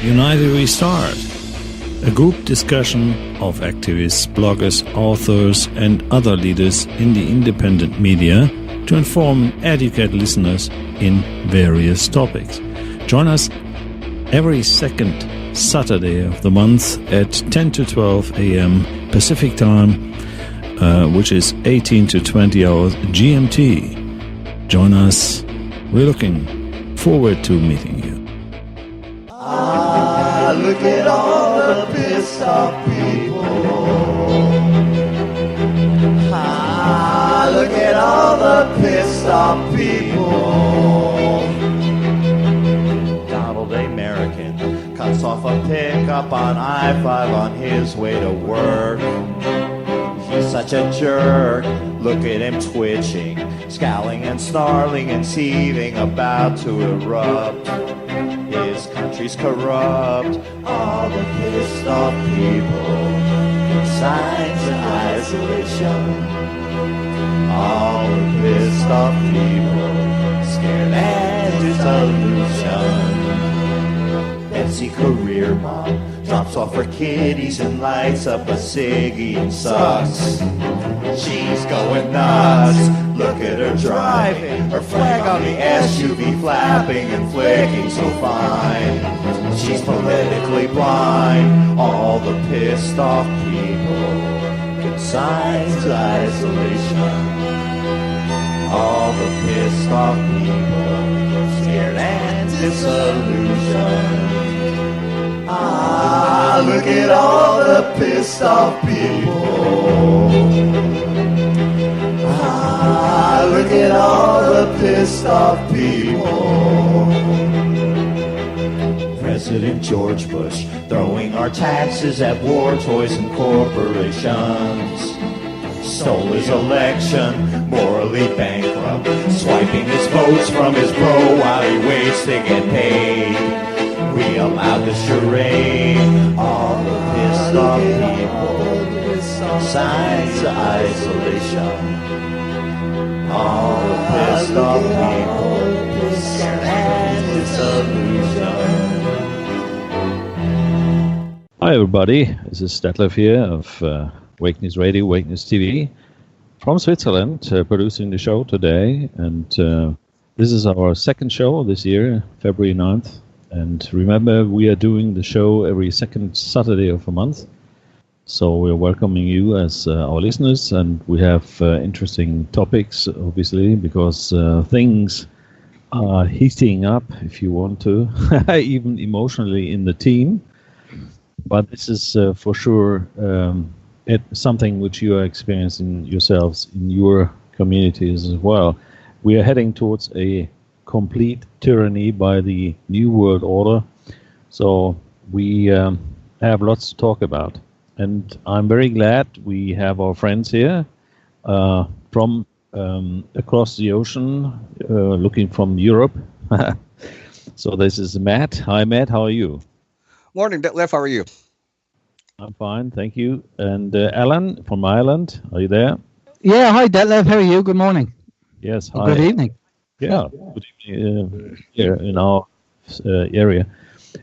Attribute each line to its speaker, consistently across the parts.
Speaker 1: UnitedWeStart, a group discussion of activists, bloggers, authors and other leaders in the independent media to inform and educate listeners in various topics. Join us every second Saturday of the month at 10 to 12 a.m. Pacific time, which is 18 to 20 hours GMT. Join us. We're looking forward to meeting you.
Speaker 2: Look at all the pissed off people. Look at all the pissed off people. Donald American cuts off a pickup on I-5 on his way to work. He's such a jerk. Look at him twitching, scowling and snarling and seething, about to erupt. His country's corrupt. All the pissed off people, consigned to isolation. All the pissed off people, scared and disillusioned. Betsy career mom drops off her kitties and lights up a ciggy and sucks. She's going nuts. Look at her driving, her flag on the SUV flapping and flicking so fine. She's politically blind. All the pissed off people, consigned to isolation. All the pissed off people, scared and disillusioned. Look at all the pissed off people. Look at all the pissed off people. President George Bush throwing our taxes at war toys and corporations. Stole his election, morally bankrupt, swiping his votes from his bro while he waits to get paid. We allowed this charade. All the pissed off people, signs of isolation. All the pissed off people, scared and disillusioned.
Speaker 1: Hi everybody, this is Detlev here of Wake News Radio, Wake News TV from Switzerland, producing the show today. And this is our second show this year, February 9th. And remember, we are doing the show every second Saturday of a month. So we're welcoming you as our listeners, and we have interesting topics, obviously, because things are heating up, if you want to, even emotionally in the team. But this is for sure something which you are experiencing yourselves in your communities as well. We are heading towards a complete tyranny by the New World Order. So we have lots to talk about. And I'm very glad we have our friends here from across the ocean, looking from Europe. So this is Matt. Hi, Matt. How are you?
Speaker 3: Morning, Detlev. How are you?
Speaker 1: I'm fine, thank you. And Alan from Ireland. Are you there?
Speaker 4: Yeah. Hi, Detlev. How are you? Good morning.
Speaker 1: Yes. Hi.
Speaker 4: Good evening.
Speaker 1: Yeah. Good evening here in our area.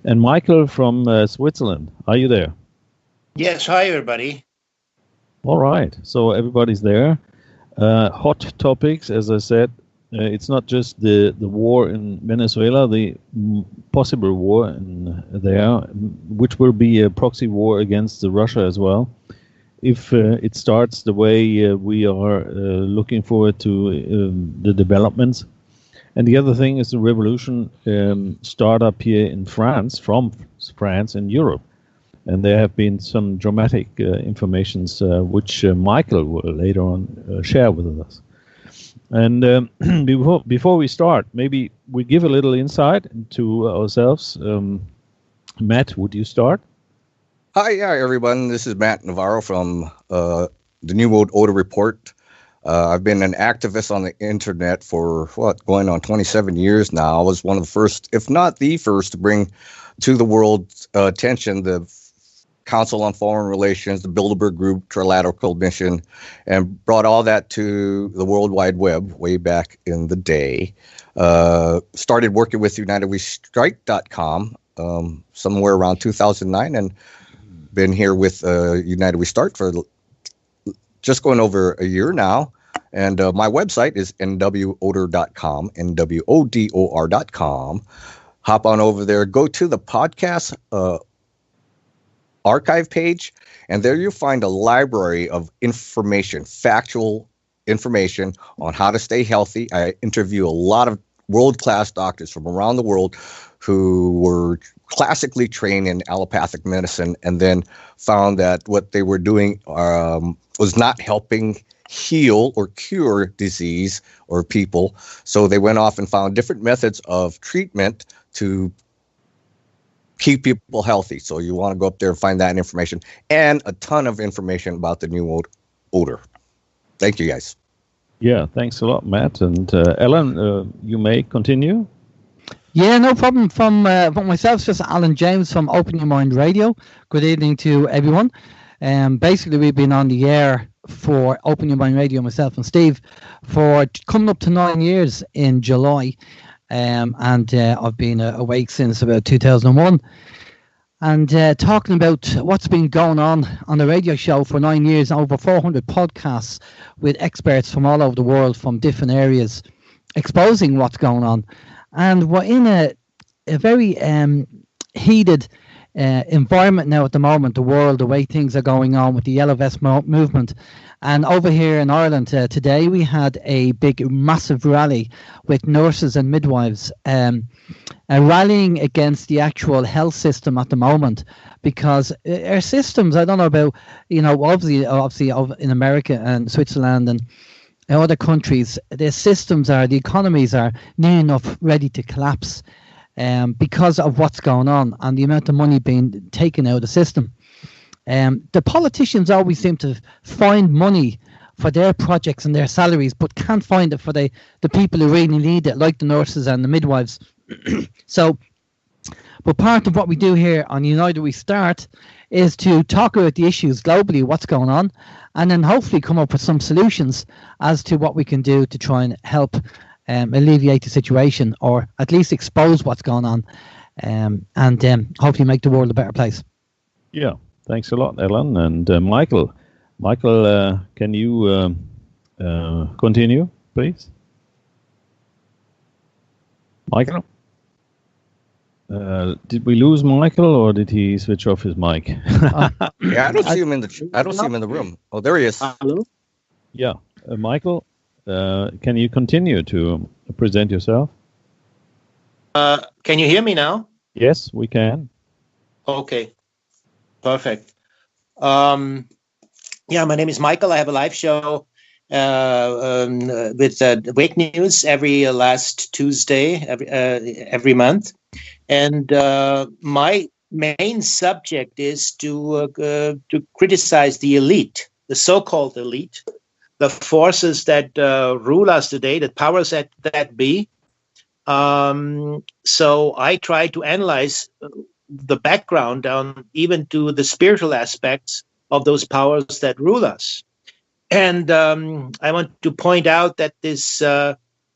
Speaker 1: And Michael from Switzerland. Are you there?
Speaker 5: Yes, hi everybody.
Speaker 1: All right, so everybody's there. Hot topics, as I said. It's not just the war in Venezuela, the possible war in there, which will be a proxy war against Russia as well. If it starts the way we are looking forward to the developments. And the other thing is the revolution start up here in France, from France and Europe. And there have been some dramatic informations which Michael will later on share with us. And before we start, maybe we give a little insight into ourselves. Matt, would you start?
Speaker 3: Hi, everyone. This is Matt Navarro from the New World Order Report. I've been an activist on the internet for, going on 27 years now. I was one of the first, if not the first, to bring to the world's attention the Council on Foreign Relations, the Bilderberg Group, Trilateral Commission, and brought all that to the World Wide Web way back in the day. Started working with UnitedWeStart.com somewhere around 2009, and been here with UnitedWeStart for just going over a year now. And my website is nwodor.com, nwodor.com. Hop on over there, go to the podcast archive page, and there you'll find a library of information, factual information on how to stay healthy. I interview a lot of world-class doctors from around the world who were classically trained in allopathic medicine and then found that what they were doing was not helping heal or cure disease or people. So they went off and found different methods of treatment to keep people healthy. So you want to go up there and find that information and a ton of information about the new odor. Thank you, guys.
Speaker 1: Yeah, thanks a lot, Matt. And Ellen, you may continue.
Speaker 4: Yeah, no problem. From myself, just Alan James from Open Your Mind Radio. Good evening to everyone. Basically, we've been on the air for Open Your Mind Radio, myself and Steve, for coming up to 9 years in July. And I've been awake since about 2001. And talking about what's been going on the radio show for 9 years, over 400 podcasts with experts from all over the world from different areas, exposing what's going on. And we're in a very heated environment now at the moment, the world, the way things are going on with the Yellow Vest movement. And over here in Ireland today, we had a massive rally with nurses and midwives rallying against the actual health system at the moment, because our systems, I don't know about, obviously in America and Switzerland and other countries, the economies are near enough ready to collapse because of what's going on and the amount of money being taken out of the system. The politicians always seem to find money for their projects and their salaries, but can't find it for the people who really need it, like the nurses and the midwives. But part of what we do here on United We Start is to talk about the issues globally, what's going on, and then hopefully come up with some solutions as to what we can do to try and help alleviate the situation, or at least expose what's going on, and hopefully make the world a better place.
Speaker 1: Yeah. Thanks a lot, Ellen. And Michael, can you continue, please? Michael? Did we lose Michael, or did he switch off his mic?
Speaker 3: Yeah, I don't see him in the room. Oh, there he is.
Speaker 5: Hello?
Speaker 1: Yeah, Michael, can you continue to present yourself?
Speaker 5: Can you hear me now?
Speaker 1: Yes, we can.
Speaker 5: Okay. Perfect. My name is Michael. I have a live show with Wake News every last Tuesday every month, and my main subject is to criticize the elite, the so-called elite, the forces that rule us today, the powers that be. So I try to analyze the background down even to the spiritual aspects of those powers that rule us. And I want to point out that this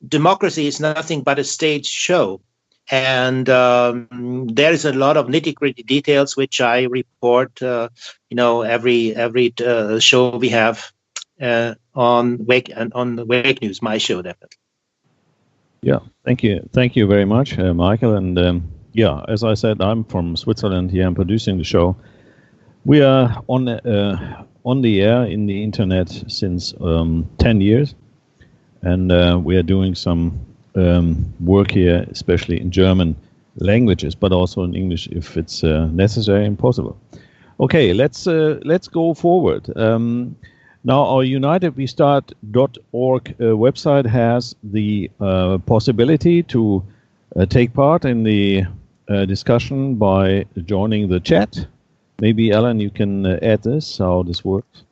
Speaker 5: democracy is nothing but a stage show. And there is a lot of nitty-gritty details which I report, every show we have on the Wake News, my show, definitely. Yeah,
Speaker 1: thank you very much, Michael. And as I said, I'm from Switzerland here. I'm producing the show. We are on the air in the internet since 10 years, and we are doing some work here, especially in German languages, but also in English if it's necessary and possible. Okay, let's go forward. Now, our UnitedWeStart.org website has the possibility to take part in the discussion by joining the chat. Maybe, Alan, you can add this, how this works.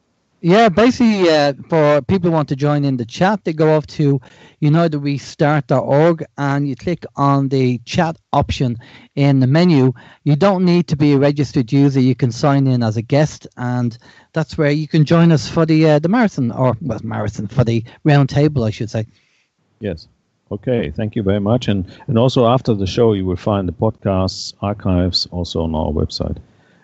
Speaker 4: Yeah, basically, for people who want to join in the chat, they go off to UnitedWeStart.org and you click on the chat option in the menu. You don't need to be a registered user. You can sign in as a guest, and that's where you can join us for the marathon, or marathon, for the round table, I should say.
Speaker 1: Yes. Okay. Thank you very much. And also after the show, you will find the podcasts archives also on our website,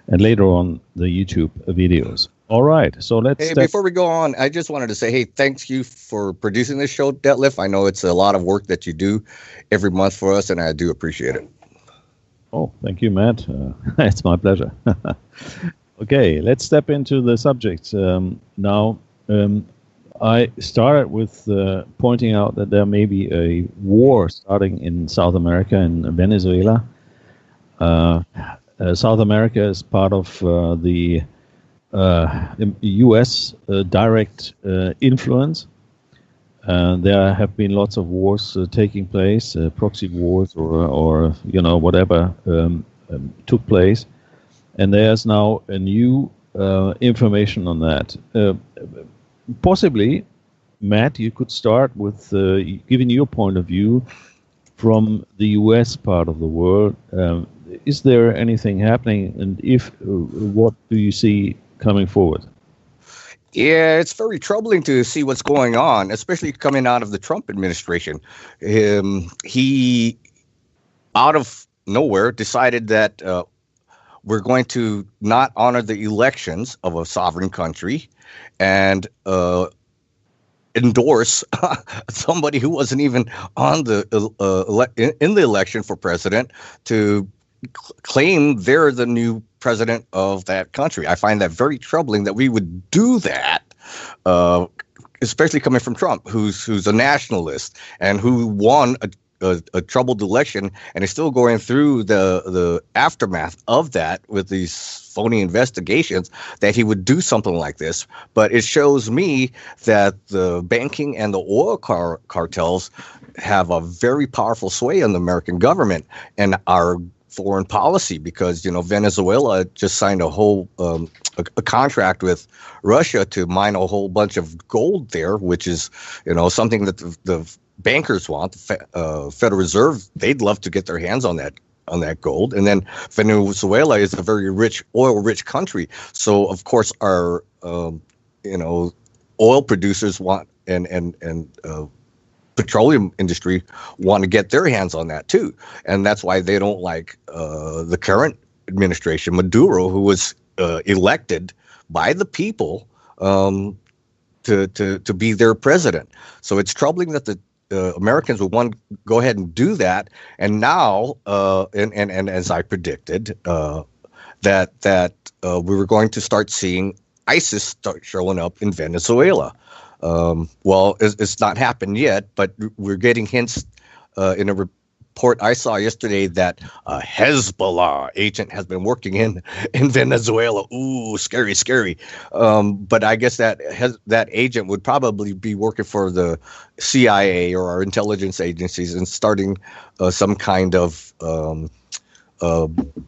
Speaker 1: and later on the YouTube videos. All right, so let's.
Speaker 3: Hey, before we go on, I just wanted to say, hey, thanks you for producing this show, Detlev. I know it's a lot of work that you do every month for us, and I do appreciate it.
Speaker 1: Oh, thank you, Matt. It's my pleasure. Okay, let's step into the subject now. I started with pointing out that there may be a war starting in South America, in Venezuela. South America is part of the U.S. Direct influence. There have been lots of wars taking place, proxy wars or whatever took place, and there's now a new information on that. Possibly, Matt, you could start with giving your point of view from the U.S. part of the world. Is there anything happening, and if what do you see coming forward?
Speaker 3: Yeah, it's very troubling to see what's going on, especially coming out of the Trump administration. He, out of nowhere, decided that we're going to not honor the elections of a sovereign country and endorse somebody who wasn't even on the in the election for president to claim they're the new president of that country. I find that very troubling that we would do that, especially coming from Trump, who's a nationalist and who won a troubled election and is still going through the aftermath of that with these phony investigations, that he would do something like this. But it shows me that the banking and the oil cartels have a very powerful sway in the American government and our foreign policy, because Venezuela just signed a whole a contract with Russia to mine a whole bunch of gold there, which is something that the bankers want. The Federal Reserve, they'd love to get their hands on that gold. And then Venezuela is a very oil-rich country, so of course our oil producers want and petroleum industry want to get their hands on that too, and that's why they don't like the current administration, Maduro, who was elected by the people to be their president. So it's troubling that the Americans would want to go ahead and do that, and now and as I predicted, that we were going to start seeing ISIS start showing up in Venezuela. Well, it's not happened yet, but we're getting hints in a report I saw yesterday that a Hezbollah agent has been working in Venezuela. Ooh, scary, scary. But I guess that agent would probably be working for the CIA or our intelligence agencies and starting some kind of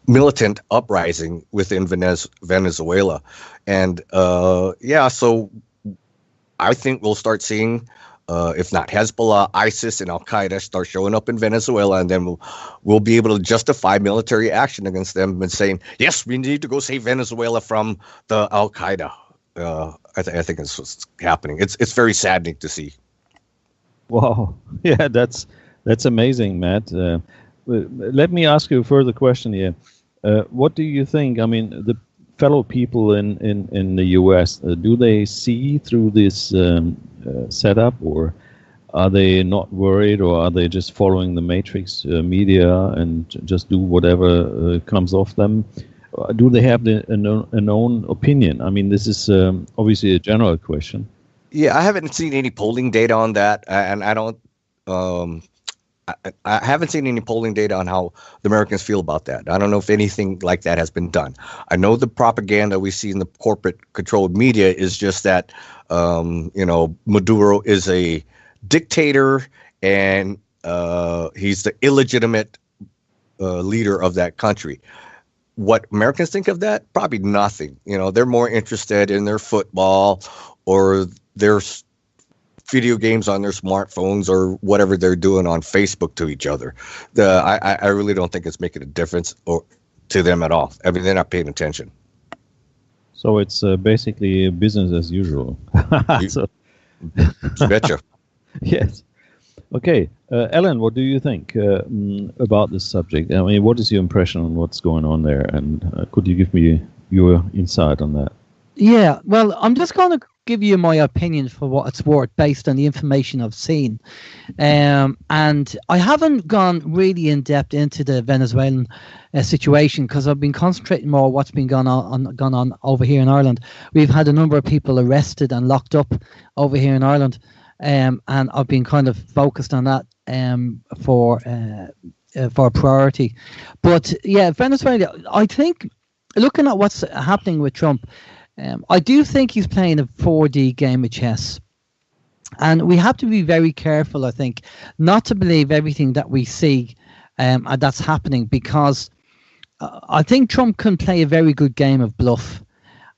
Speaker 3: militant uprising within Venezuela. And so I think we'll start seeing, if not Hezbollah, ISIS and Al Qaeda start showing up in Venezuela, and then we'll be able to justify military action against them and saying, yes, we need to go save Venezuela from the Al Qaeda. I think it's what's happening. It's very saddening to see.
Speaker 1: Wow, yeah, that's amazing, Matt. Let me ask you a further question here. What do you think? I mean, the fellow people in the U.S., do they see through this setup, or are they not worried, or are they just following the matrix media and just do whatever comes off them? Do they have an own opinion? I mean, this is obviously a general question.
Speaker 3: Yeah, I haven't seen any polling data on that, and I don't. I haven't seen any polling data on how the Americans feel about that. I don't know if anything like that has been done. I know the propaganda we see in the corporate-controlled media is just that, Maduro is a dictator and he's the illegitimate leader of that country. what Americans think of that? Probably nothing. You know, they're more interested in their football or their video games on their smartphones or whatever they're doing on Facebook to each other. I really don't think it's making a difference to them at all. I mean, they're not paying attention.
Speaker 1: So it's basically business as usual. So,
Speaker 3: betcha.
Speaker 1: Yes. Okay, Ellen, what do you think about this subject? I mean, what is your impression on what's going on there, and could you give me your insight on that?
Speaker 4: Yeah, well, I'm just going to give you my opinion for what it's worth based on the information I've seen. And I haven't gone really in depth into the Venezuelan situation because I've been concentrating more on what's been gone on over here in Ireland. We've had a number of people arrested and locked up over here in Ireland. And I've been kind of focused on that for priority. But yeah, Venezuela, I think looking at what's happening with Trump, I do think he's playing a 4D game of chess. And we have to be very careful, I think, not to believe everything that we see that's happening, because I think Trump can play a very good game of bluff.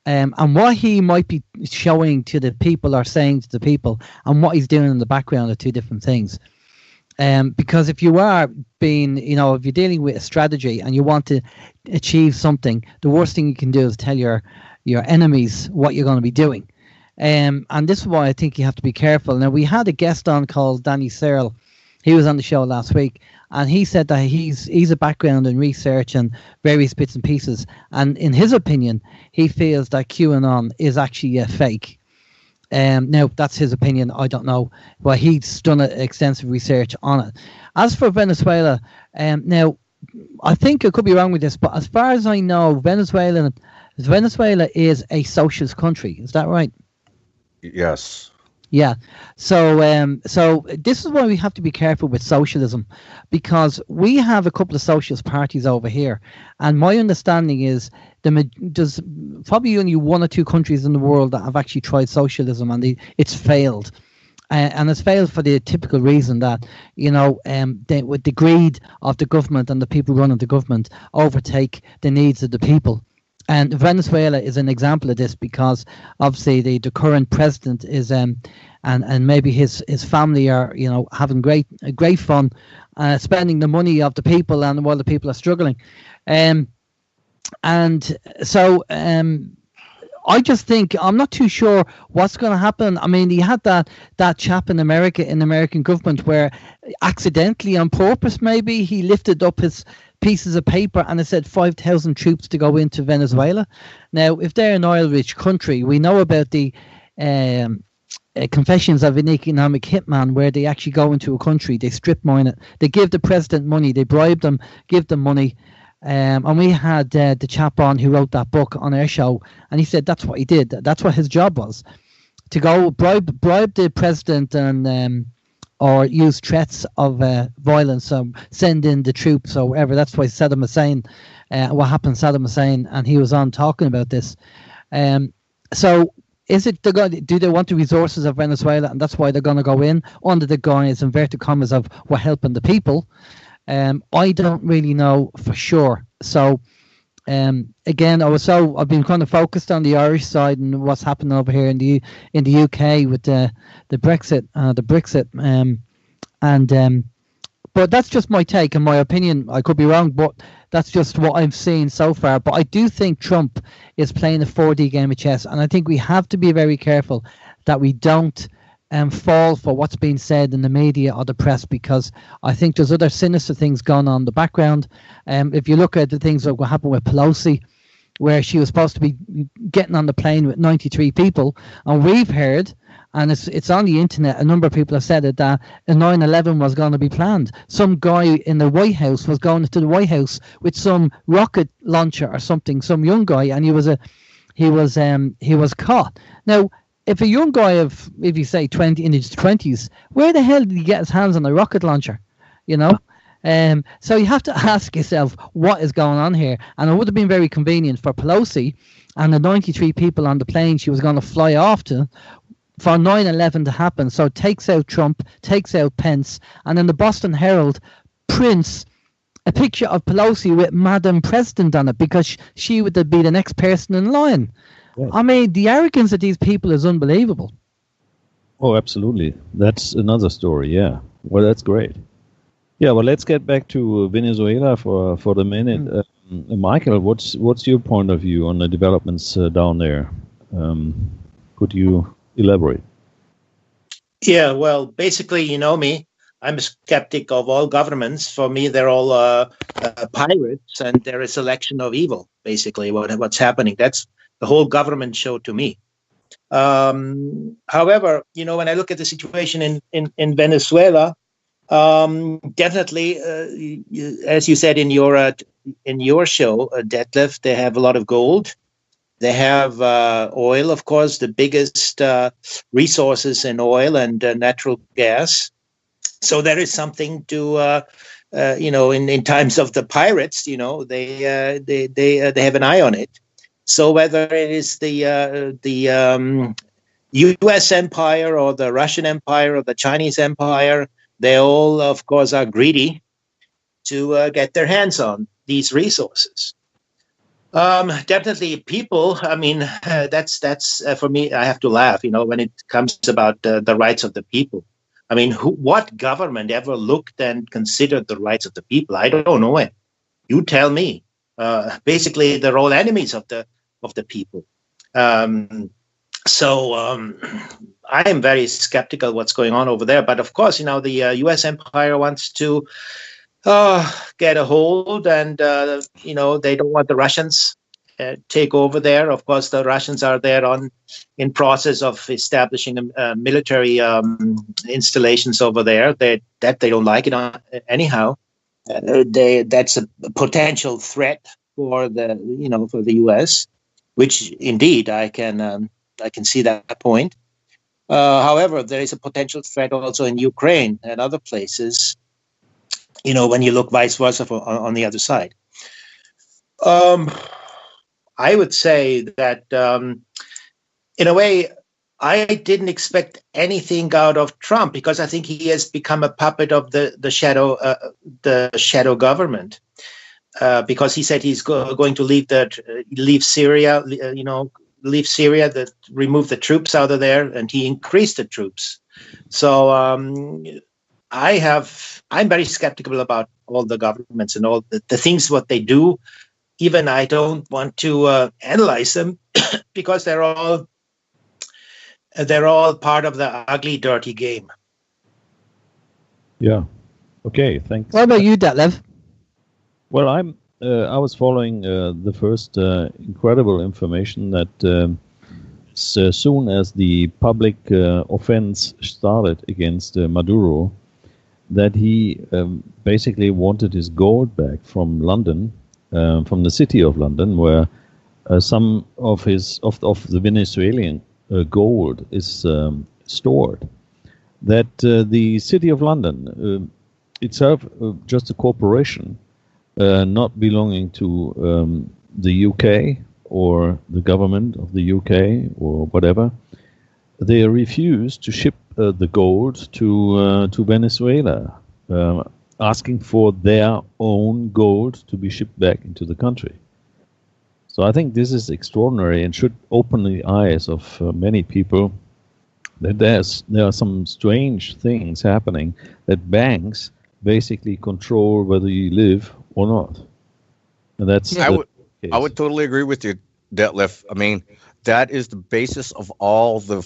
Speaker 4: And what he might be showing to the people or saying to the people and what he's doing in the background are two different things. Because if you are being, if you're dealing with a strategy and you want to achieve something, the worst thing you can do is tell your enemies what you're going to be doing. And this is why I think you have to be careful. Now, we had a guest on called Danny Searle. He was on the show last week, and he said that he's a background in research and various bits and pieces. And in his opinion, he feels that QAnon is actually a fake. Now, that's his opinion. I don't know. But he's done extensive research on it. As for Venezuela, now, I think I could be wrong with this, but as far as I know, Venezuela is a socialist country. Is that right?
Speaker 3: Yes.
Speaker 4: Yeah. So this is why we have to be careful with socialism, because we have a couple of socialist parties over here, and my understanding is there's probably only one or two countries in the world that have actually tried socialism, and it's failed. And it's failed for the typical reason that, with the greed of the government and the people running the government overtake the needs of the people. And Venezuela is an example of this, because obviously the current president is and maybe his family are having great fun spending the money of the people, and while the people are struggling, and so I just think I'm not too sure what's going to happen. I mean, he had that chap in America, in the American government, where accidentally, on purpose maybe, he lifted up his pieces of paper and it said 5,000 troops to go into Venezuela. Now, if they're an oil-rich country, we know about the Confessions of an Economic Hitman, where they actually go into a country, they strip mine it, they give the president money, they bribe them, give them money. And we had the chap on who wrote that book on our show, and he said that's what he did. That's what his job was, to go bribe the president and or use threats of violence, send in the troops or whatever. That's why Saddam Hussein, what happened to Saddam Hussein, and he was on talking about this. So is it do they want the resources of Venezuela, and that's why they're going to go in under the guise, inverted commas, of we're helping the people? I don't really know for sure. So again, I've been kind of focused on the Irish side and what's happening over here in the UK with the Brexit, but that's just my take and my opinion. I could be wrong, but that's just what I've seen so far. But I do think Trump is playing a 4D game of chess, and I think we have to be very careful that we don't fall for what's being said in the media or the press, because I think there's other sinister things going on in the background. If you look at the things that happened with Pelosi, where she was supposed to be getting on the plane with 93 people, and we've heard, and it's on the internet, a number of people have said it, that a 9/11 was going to be planned. Some guy in the White House was going to the White House with some rocket launcher or something, some young guy, and he was caught. Now, if a young guy of, if you say 20, in his 20s, where the hell did he get his hands on a rocket launcher? So you have to ask yourself what is going on here. And it would have been very convenient for Pelosi and the 93 people on the plane she was going to fly off to for 9/11 to happen. So it takes out Trump, takes out Pence, and then the Boston Herald prints a picture of Pelosi with Madam President on it because she would be the next person in line.
Speaker 1: Yes.
Speaker 4: I mean, the arrogance of these people is unbelievable.
Speaker 1: Oh, absolutely. That's another story. Yeah. Well, that's great. Yeah. Well, let's get back to Venezuela for the minute. Michael, what's your point of view on the developments down there? Could you elaborate?
Speaker 5: Yeah, well, basically, you know me. I'm a skeptic of all governments. For me, they're all pirates, and they're a selection of evil. Basically, what's happening. That's the whole government show to me. However, you know, when I look at the situation in Venezuela, definitely, as you said in your show, Detlev, they have a lot of gold. They have oil, of course, the biggest resources in oil and natural gas. So there is something to, you know, in times of the pirates, you know, they have an eye on it. So whether it is the U.S. empire or the Russian empire or the Chinese empire, they all, of course, are greedy to get their hands on these resources. Definitely people, I mean, that's for me, I have to laugh, you know, when it comes about the rights of the people. I mean, what government ever looked and considered the rights of the people? I don't know it. You tell me. Basically, they're all enemies of the people. So I am very skeptical what's going on over there. But of course, you know, the U.S. empire wants to get a hold, and you know, they don't want the Russians take over there. Of course, the Russians are there in process of establishing military installations over there. They don't like it anyhow. That's a potential threat for the U.S., which indeed I can see that point. However, there is a potential threat also in Ukraine and other places. You know, when you look vice versa on the other side. I would say that, in a way, I didn't expect anything out of Trump because I think he has become a puppet of the shadow government. Because he said he's going to leave Syria, leave Syria, remove the troops out of there, and he increased the troops. So I'm very skeptical about all the governments and all the things what they do. Even I don't want to analyze them because they're all part of the ugly, dirty game.
Speaker 1: Yeah. Okay. Thanks.
Speaker 4: What about you, Detlev?
Speaker 1: Well, I was following the first incredible information that as soon as the public offense started against Maduro, that he basically wanted his gold back from London, from the city of London, where some of the Venezuelan gold is stored. That the city of London itself, just a corporation, not belonging to the UK or the government of the UK or whatever, they refused to ship the gold to Venezuela, asking for their own gold to be shipped back into the country. So I think this is extraordinary and should open the eyes of many people that there are some strange things happening, that banks basically control whether you live or not. And that's
Speaker 3: I would totally agree with you, Detlev. I mean, that is the basis of all the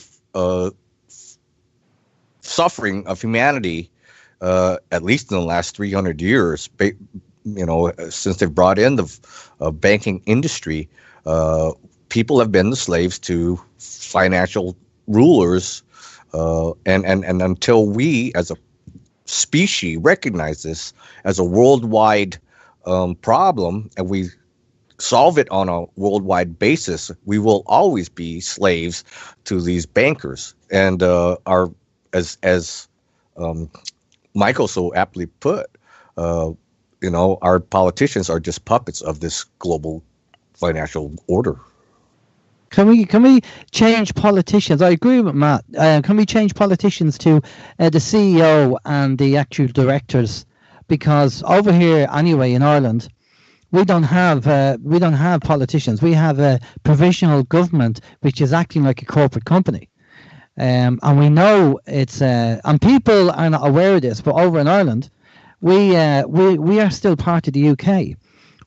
Speaker 3: suffering of humanity, at least in the last 300 years. Since they've brought in the banking industry, people have been the slaves to financial rulers, and until we as a species recognize this as a worldwide problem, and we solve it on a worldwide basis, we will always be slaves to these bankers. And as Michael so aptly put, our politicians are just puppets of this global financial order.
Speaker 4: Can we change politicians? I agree with Matt. Can we change politicians to the CEO and the actual directors because over here anyway in Ireland, we don't have politicians. We have a provisional government which is acting like a corporate company. And we know it's and people are not aware of this, but over in Ireland, we are still part of the UK.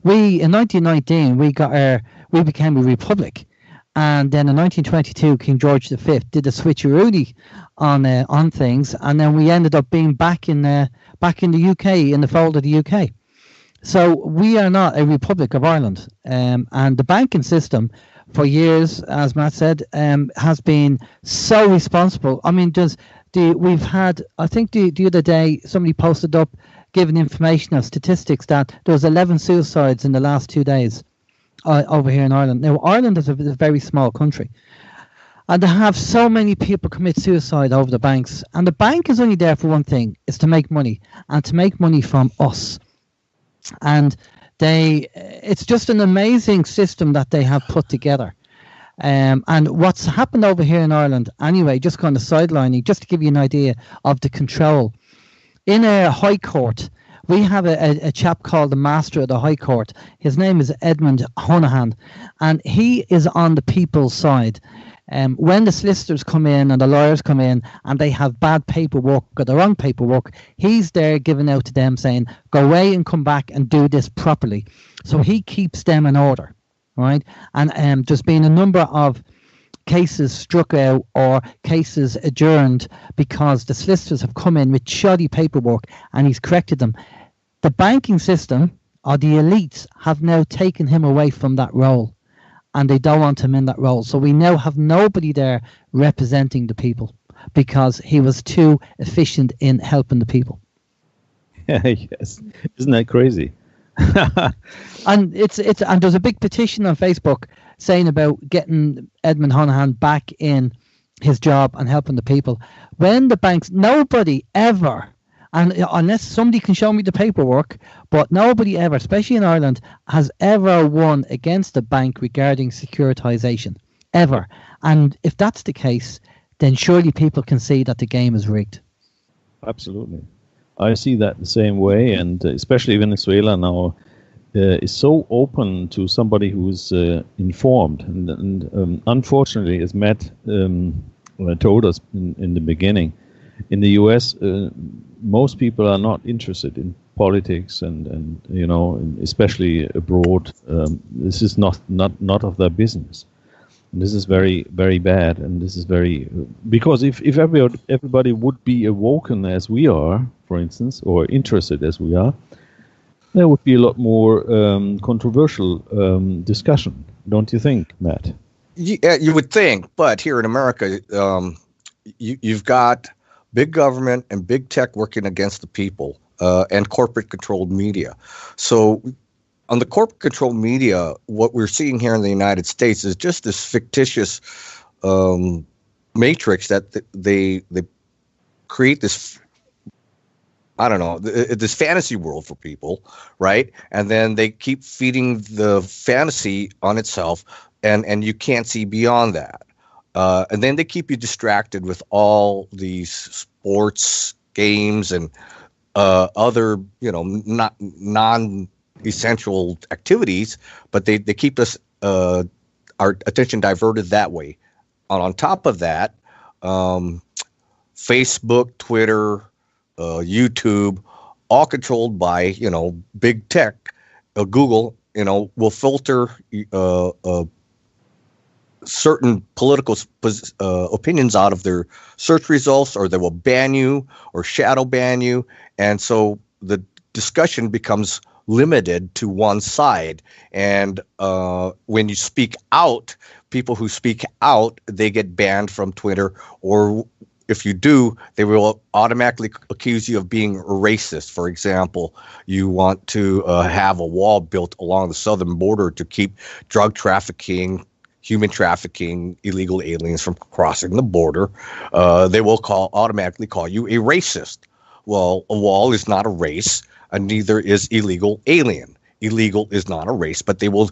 Speaker 4: We in 1919 we became a republic, and then in 1922 King George V did a switcheroo on things, and then we ended up being back in the UK, in the fold of the UK. So we are not a Republic of Ireland, and the banking system for years, as Matt said, has been so responsible. I mean, we've had, I think the other day somebody posted up giving information of statistics that there was 11 suicides in the last 2 days over here in Ireland. Now, Ireland is a very small country, and to have so many people commit suicide over the banks, and the bank is only there for one thing, is to make money, and to make money from us. And it's just an amazing system that they have put together. And what's happened over here in Ireland, anyway, just kind of sidelining, just to give you an idea of the control. In a high court, we have a chap called the Master of the High Court. His name is Edmund Honohan, and he is on the people's side. When the solicitors come in and the lawyers come in and they have bad paperwork or the wrong paperwork, he's there giving out to them saying, go away and come back and do this properly. So he keeps them in order, right? And there's been a number of cases struck out or cases adjourned because the solicitors have come in with shoddy paperwork and he's corrected them. The banking system or the elites have now taken him away from that role, and they don't want him in that role. So we now have nobody there representing the people because he was too efficient in helping the people.
Speaker 1: Yeah, yes. Isn't that crazy?
Speaker 4: And and there's a big petition on Facebook saying about getting Edmund Honohan back in his job and helping the people. When the banks, nobody ever, and unless somebody can show me the paperwork, but nobody ever, especially in Ireland, has ever won against a bank regarding securitization, ever. And if that's the case, then surely people can see that the game is rigged.
Speaker 1: Absolutely. I see that the same way, and especially Venezuela now is so open to somebody who's informed. And unfortunately, as Matt told us in the beginning, in the US, most people are not interested in politics and you know, especially abroad. This is not of their business. And this is very, very bad. And this is very, because if everybody would be awoken as we are, for instance, or interested as we are, there would be a lot more controversial discussion, don't you think, Matt?
Speaker 3: Yeah, you would think, but here in America, you've got big government and big tech working against the people and corporate-controlled media. So on the corporate-controlled media, what we're seeing here in the United States is just this fictitious matrix that they create this, I don't know, this fantasy world for people, right? And then they keep feeding the fantasy on itself, and you can't see beyond that. And then they keep you distracted with all these sports games and other, you know, not non-essential activities, but they keep us our attention diverted that way. And on top of that, Facebook, Twitter, YouTube, all controlled by, you know, big tech. Google, you know, will filter certain political opinions out of their search results, or they will ban you or shadow ban you. And so the discussion becomes limited to one side. And when you speak out, people who speak out, they get banned from Twitter, or if you do, they will automatically accuse you of being a racist. For example, you want to have a wall built along the southern border to keep drug trafficking, human trafficking, illegal aliens from crossing the border. They will automatically call you a racist. Well, a wall is not a race, and neither is illegal alien. Illegal is not a race, but they will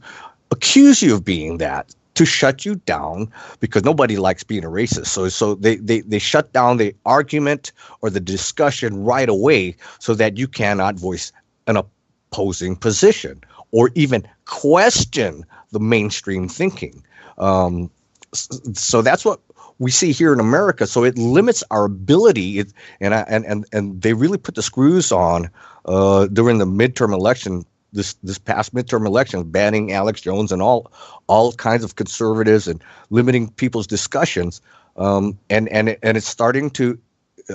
Speaker 3: accuse you of being that to shut you down, because nobody likes being a racist. So they shut down the argument or the discussion right away, so that you cannot voice an opposing position or even question the mainstream thinking. So that's what we see here in America. So it limits our ability, and they really put the screws on during the midterm election. This past midterm election, banning Alex Jones and all kinds of conservatives and limiting people's discussions, and it's starting to.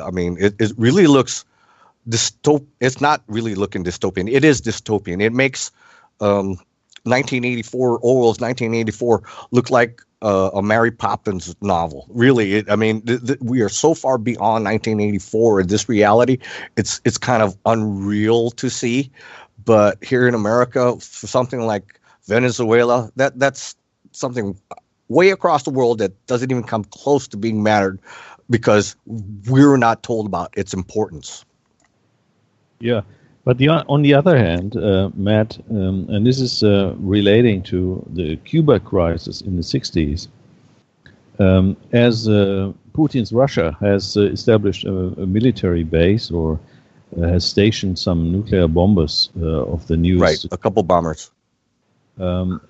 Speaker 3: I mean, it really looks It's not really looking dystopian. It is dystopian. It makes 1984 Orwell's 1984 look like a Mary Poppins novel. Really, we are so far beyond 1984 in this reality. It's kind of unreal to see. But here in America, for something like Venezuela, that's something way across the world that doesn't even come close to being mattered, because we're not told about its importance.
Speaker 1: Yeah, but on the other hand, Matt, and this is relating to the Cuba crisis in the 60s, as Putin's Russia has established a military base, or has stationed some nuclear bombers of the news.
Speaker 3: Right, a couple bombers.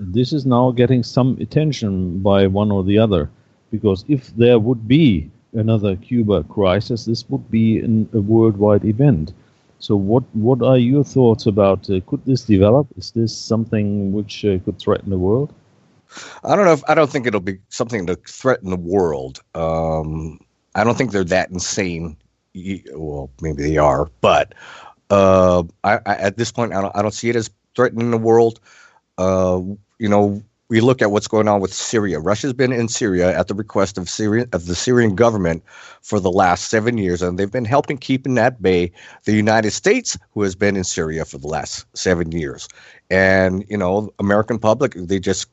Speaker 1: This is now getting some attention by one or the other, because if there would be another Cuba crisis, this would be a worldwide event. So what are your thoughts about, could this develop? Is this something which could threaten the world?
Speaker 3: I don't think it'll be something to threaten the world. I don't think they're that insane. Well, maybe they are, but I at this point, I don't see it as threatening the world. We look at what's going on with Syria. Russia's been in Syria at the request of the Syrian government for the last 7 years, and they've been helping keep in at bay the United States, who has been in Syria for the last 7 years. And American public, they just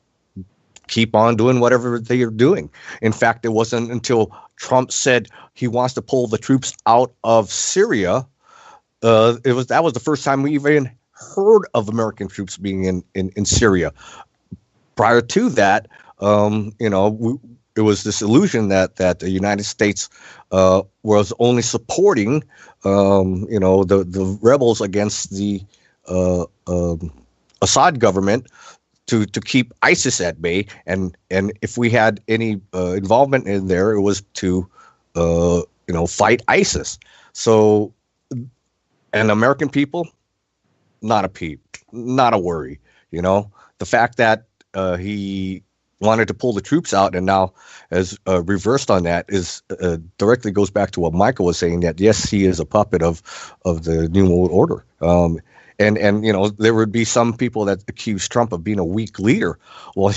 Speaker 3: keep on doing whatever they are doing. In fact, it wasn't until Trump said he wants to pull the troops out of Syria, that was the first time we even heard of American troops being in Syria. Prior to that, it was this illusion that the United States was only supporting, the rebels against the Assad government to keep ISIS at bay, and if we had any involvement in there, it was to fight ISIS. So, and American people, not a peep, not a worry. The fact that he wanted to pull the troops out and now has reversed on that is directly goes back to what Michael was saying, that yes, he is a puppet of the New World Order. And there would be some people that accuse Trump of being a weak leader. Well,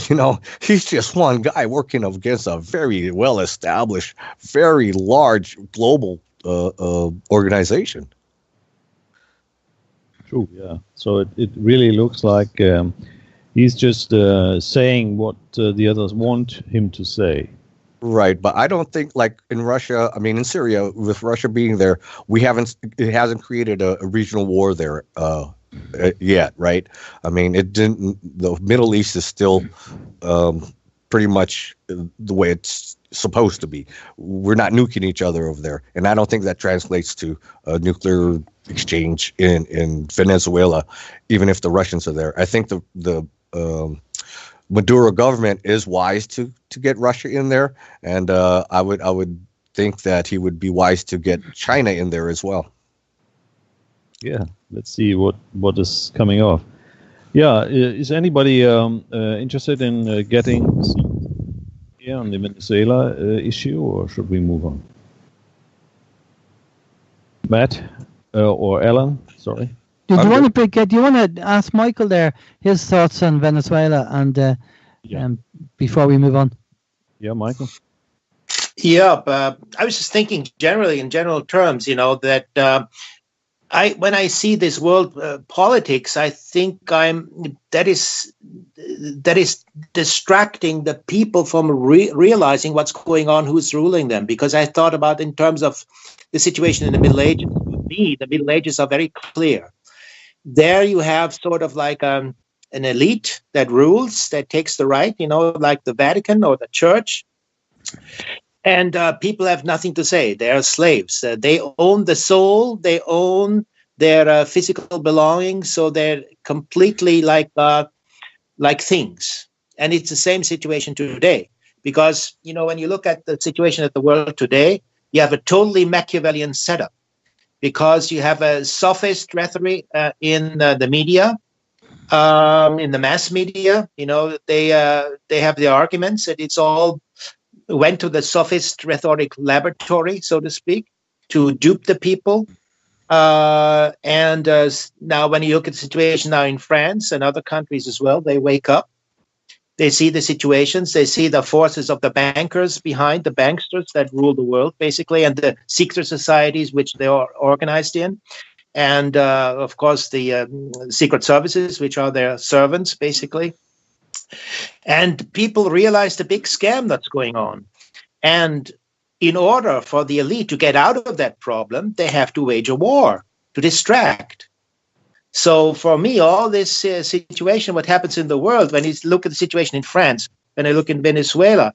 Speaker 3: he's just one guy working against a very well-established, very large global organization.
Speaker 1: True, yeah. So it really looks like he's just saying what the others want him to say.
Speaker 3: Right, but I don't think, like in Russia, in Syria, with Russia being there, it hasn't created a regional war there yet, right? It didn't. The Middle East is still pretty much the way it's supposed to be. We're not nuking each other over there, and I don't think that translates to a nuclear exchange in Venezuela, even if the Russians are there. I think the Maduro government is wise to get Russia in there, and I would think that he would be wise to get China in there as well.
Speaker 1: Yeah, let's see what is coming off. Yeah, is anybody interested in getting here on the Venezuela issue, or should we move on? Matt or Alan? Sorry.
Speaker 4: Do you want to ask Michael there his thoughts on Venezuela and before we move on?
Speaker 1: Yeah, Michael.
Speaker 5: Yeah, I was just thinking generally in general terms, that when I see this world politics, I think that is distracting the people from realizing what's going on, who's ruling them. Because I thought about in terms of the situation in the Middle Ages. For me, the Middle Ages are very clear. There you have sort of like a an elite that rules, that takes the right, like the Vatican or the church. And people have nothing to say. They are slaves. They own the soul. They own their physical belongings. So they're completely like things. And it's the same situation today. Because, when you look at the situation of the world today, you have a totally Machiavellian setup. Because you have a sophist rhetoric in the media, in the mass media. They have the arguments that it's all went to the sophist rhetoric laboratory, so to speak, to dupe the people. And now when you look at the situation now in France and other countries as well, they wake up. They see the situations. They see the forces of the bankers behind, the banksters that rule the world, basically, and the secret societies which they are organized in. And, of course, the secret services, which are their servants, basically. And people realize the big scam that's going on. And in order for the elite to get out of that problem, they have to wage a war to distract. So for me, all this situation, what happens in the world, when you look at the situation in France, when I look in Venezuela,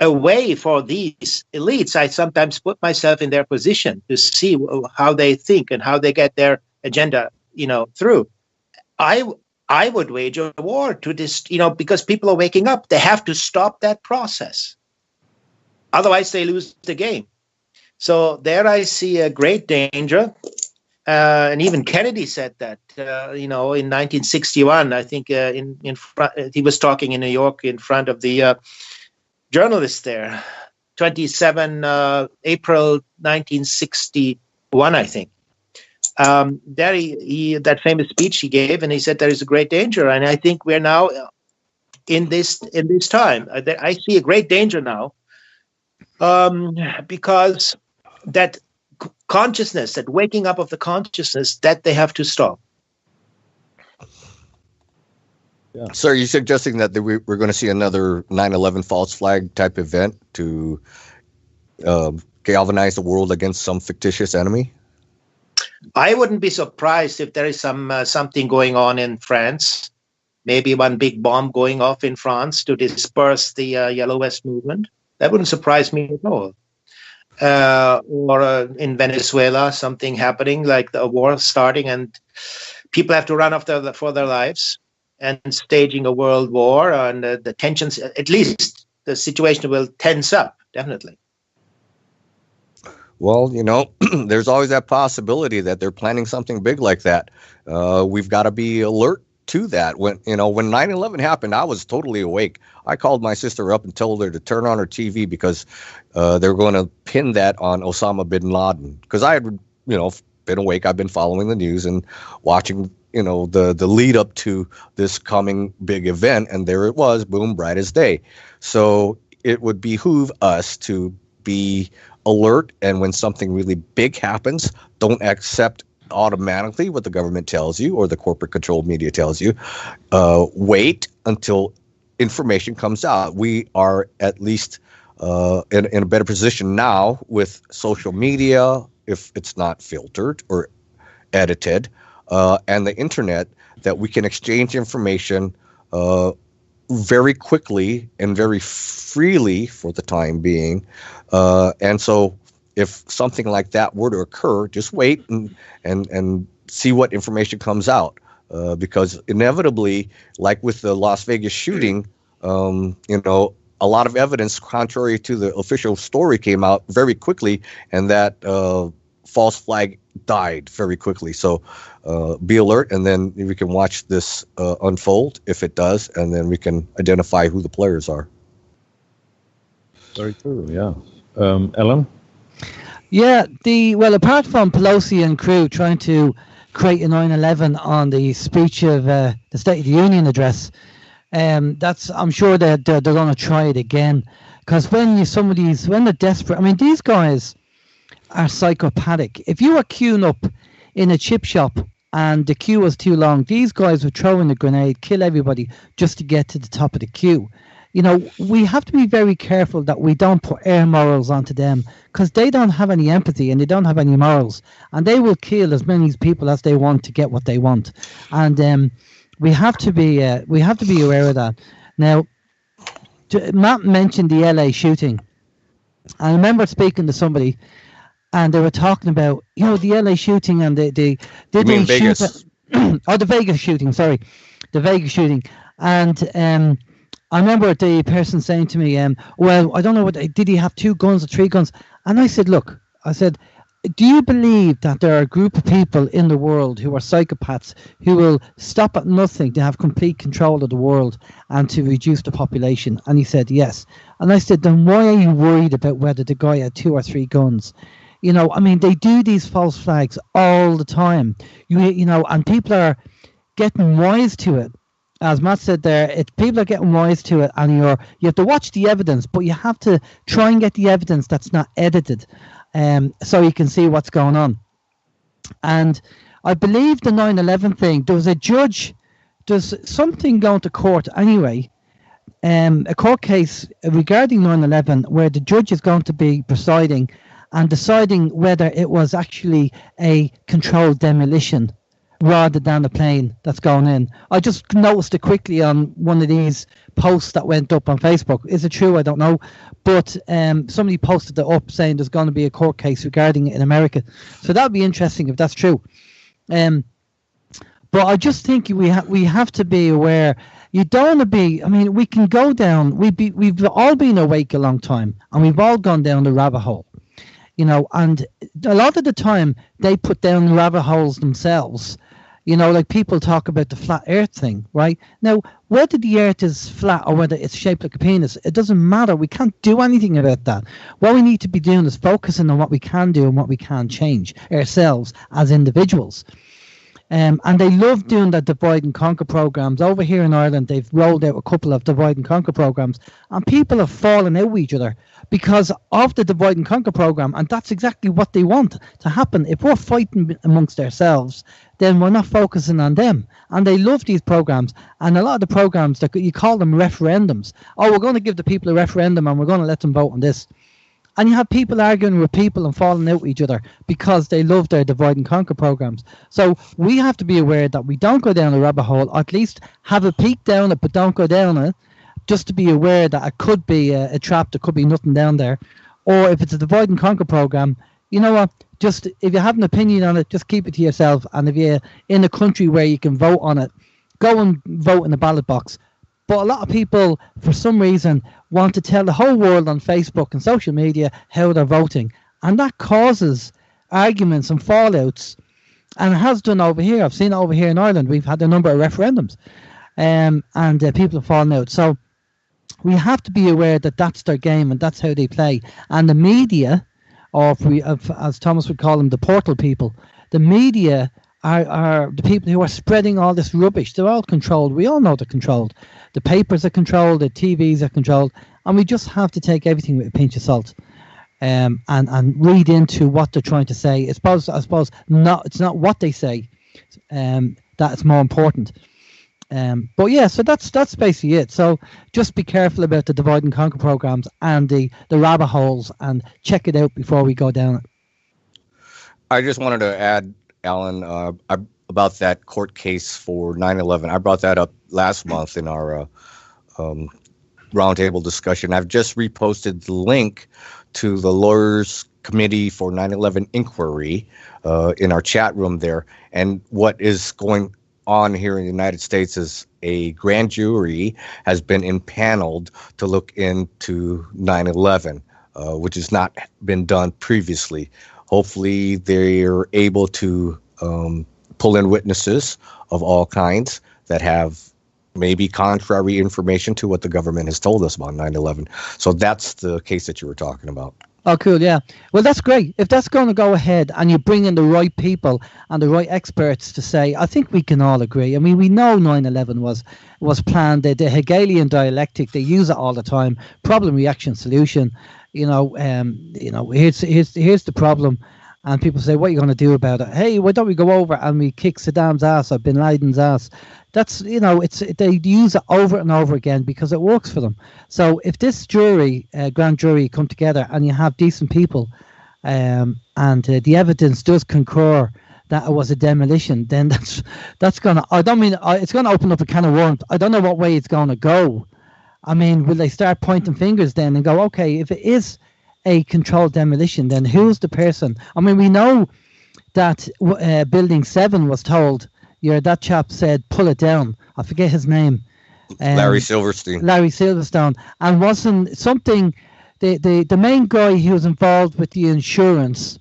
Speaker 5: a way for these elites, I sometimes put myself in their position to see how they think and how they get their agenda, through. I would wage a war to this, because people are waking up. They have to stop that process. Otherwise, they lose the game. So there I see a great danger. And even Kennedy said that, in 1961, I think in front, he was talking in New York in front of the journalists there, 27 April 1961, I think. There he that famous speech he gave, and he said there is a great danger, and I think we're now in this time. I see a great danger now, because that consciousness, that waking up of the consciousness, that they have to stop.
Speaker 3: Yeah. So are you suggesting that we're going to see another 9/11 false flag type event to galvanize the world against some fictitious enemy?
Speaker 5: I wouldn't be surprised if there is something going on in France, maybe one big bomb going off in France to disperse the Yellow Vest movement. That wouldn't surprise me at all. Or in Venezuela, something happening like a war starting and people have to run for their lives and staging a world war, and the tensions, at least the situation will tense up, definitely.
Speaker 3: Well, there's always that possibility that they're planning something big like that. We've got to be alert to that. When 9/11 happened, I was totally awake. I called my sister up and told her to turn on her TV because they're going to pin that on Osama bin Laden. Because I had, been awake. I've been following the news and watching, the lead up to this coming big event. And there it was, boom, bright as day. So it would behoove us to be alert. And when something really big happens, don't accept automatically what the government tells you or the corporate controlled media tells you. Wait until information comes out. We are at least in a better position now with social media, if it's not filtered or edited, and the internet, that we can exchange information very quickly and very freely for the time being. And so if something like that were to occur, just wait and see what information comes out. Because inevitably, like with the Las Vegas shooting, a lot of evidence contrary to the official story came out very quickly, and that false flag died very quickly. So be alert, and then we can watch this unfold if it does, and then we can identify who the players are.
Speaker 1: Very true, yeah. Ellen?
Speaker 4: Yeah, apart from Pelosi and crew trying to create a 9/11 on the speech of the State of the Union address, I'm sure that they're going to try it again, because when they're desperate, these guys are psychopathic. If you were queuing up in a chip shop and the queue was too long, these guys would throw in a grenade, kill everybody just to get to the top of the queue. We have to be very careful that we don't put air morals onto them, because they don't have any empathy and they don't have any morals, and they will kill as many people as they want to get what they want. And we have to be aware of that. Now, Matt mentioned the LA shooting. I remember speaking to somebody, and they were talking about, the LA shooting, and they didn't shoot
Speaker 3: Vegas?
Speaker 4: The Vegas shooting. Sorry, the Vegas shooting. And I remember the person saying to me, well, I don't know, did he have 2 guns or 3 guns? And I said, look, do you believe that there are a group of people in the world who are psychopaths who will stop at nothing to have complete control of the world and to reduce the population? And he said, yes. And I said, then why are you worried about whether the guy had 2 or 3 guns? They do these false flags all the time. And people are getting wise to it. As Matt said there, people are getting wise to it, and you have to watch the evidence, but you have to try and get the evidence that's not edited, so you can see what's going on. And I believe the 9/11 thing, there was a judge, there's something going to court anyway, a court case regarding 9/11 where the judge is going to be presiding and deciding whether it was actually a controlled demolition rather than a plane that's going in. I just noticed it quickly on one of these posts that went up on Facebook. Is it true? I don't know. But somebody posted it up saying there's going to be a court case regarding it in America. So that would be interesting if that's true. But I just think we have to be aware. You don't want to be, we can go down, we've all been awake a long time, and we've all gone down the rabbit hole. And a lot of the time they put down rabbit holes themselves. Like people talk about the flat earth thing, right? Now, whether the earth is flat or whether it's shaped like a penis, it doesn't matter. We can't do anything about that. What we need to be doing is focusing on what we can do and what we can change ourselves as individuals. And they love doing the divide and conquer programs. Over here in Ireland, they've rolled out a couple of divide and conquer programs, and people are falling out with each other because of the divide and conquer program. And that's exactly what they want to happen. If we're fighting amongst ourselves, then we're not focusing on them. And they love these programs. And a lot of the programs, that you call them referendums. Oh, we're going to give the people a referendum and we're going to let them vote on this. And you have people arguing with people and falling out with each other because they love their divide and conquer programs. So we have to be aware that we don't go down a rabbit hole, or at least have a peek down it, but don't go down it, just to be aware that it could be a trap, there could be nothing down there. Or if it's a divide and conquer program, you know what, just if you have an opinion on it, just keep it to yourself. And if you're in a country where you can vote on it, go and vote in the ballot box. But a lot of people, for some reason, want to tell the whole world on Facebook and social media how they're voting. And that causes arguments and fallouts. And it has done over here. I've seen it over here in Ireland. We've had a number of referendums. And people have fallen out. So we have to be aware that that's their game and that's how they play. And the media, or as Thomas would call them, the portal people, the media are the people who are spreading all this rubbish. They're all controlled. We all know they're controlled. The papers are controlled, the TVs are controlled, and we just have to take everything with a pinch of salt, and read into what they're trying to say. I suppose not. It's not what they say that is more important. But yeah, so that's basically it. So just be careful about the divide and conquer programs and the rabbit holes, and check it out before we go down it.
Speaker 3: I just wanted to add, Alan, about that court case for 9/11. I brought that up last month in our roundtable discussion. I've just reposted the link to the Lawyers Committee for 9/11 Inquiry in our chat room there. And what is going on here in the United States is a grand jury has been impaneled to look into 9/11, which has not been done previously. Hopefully they're able to pull in witnesses of all kinds that have maybe contrary information to what the government has told us about 9/11. So that's the case that you were talking about.
Speaker 4: Oh, cool, yeah. Well, that's great. If that's going to go ahead and you bring in the right people and the right experts to say, I think we can all agree. I mean, we know 9/11 was planned. The Hegelian dialectic, they use it all the time. Problem, reaction, solution. Here's the problem. And people say, what are you going to do about it? Hey, why don't we go over and we kick Saddam's ass or Bin Laden's ass? That's, they use it over and over again because it works for them. So if this grand jury come together and you have decent people, and the evidence does concur that it was a demolition, then that's gonna. I don't mean it's gonna open up a can of worms. I don't know what way it's gonna go. I mean, will they start pointing fingers then and go, okay, if it is a controlled demolition, then who's the person? I mean, we know that Building 7 was told, that chap said, pull it down. I forget his name.
Speaker 3: Larry Silverstein.
Speaker 4: Larry Silverstone. And wasn't something, the main guy who was involved with the insurance,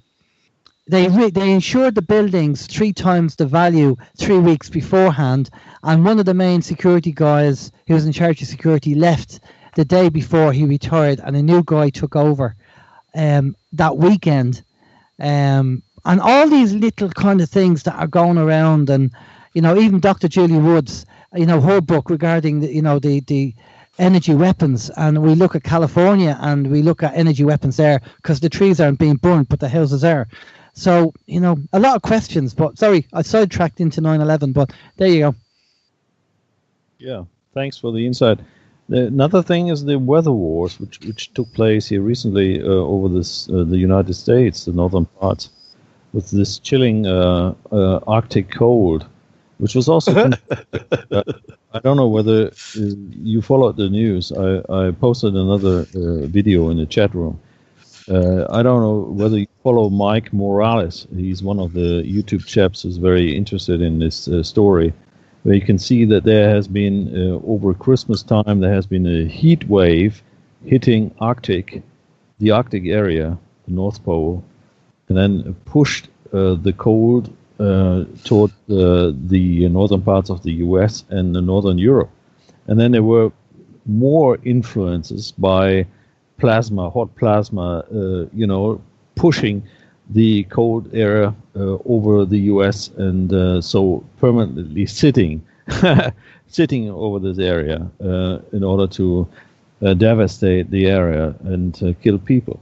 Speaker 4: they insured the buildings 3 times the value 3 weeks beforehand. And one of the main security guys who was in charge of security left the day before he retired, and a new guy took over that weekend. And all these little kind of things that are going around, and even Dr. Julie Woods, her book regarding the energy weapons, and we look at California and we look at energy weapons there because the trees aren't being burned but the houses are. So a lot of questions, but sorry, I sidetracked into 9/11, but there you go.
Speaker 1: Yeah, thanks for the insight. Another thing is the weather wars, which took place here recently over the United States, the northern parts, with this chilling Arctic cold, which was also. I don't know whether you followed the news. I posted another video in the chat room. I don't know whether you follow Mike Morales. He's one of the YouTube chaps who's very interested in this story, where you can see that there has been, over Christmas time, there has been a heat wave hitting the Arctic area, the North Pole, and then pushed the cold toward the northern parts of the US and the northern Europe. And then there were more influences by hot plasma, pushing the cold air over the US, and so permanently sitting over this area in order to devastate the area and kill people.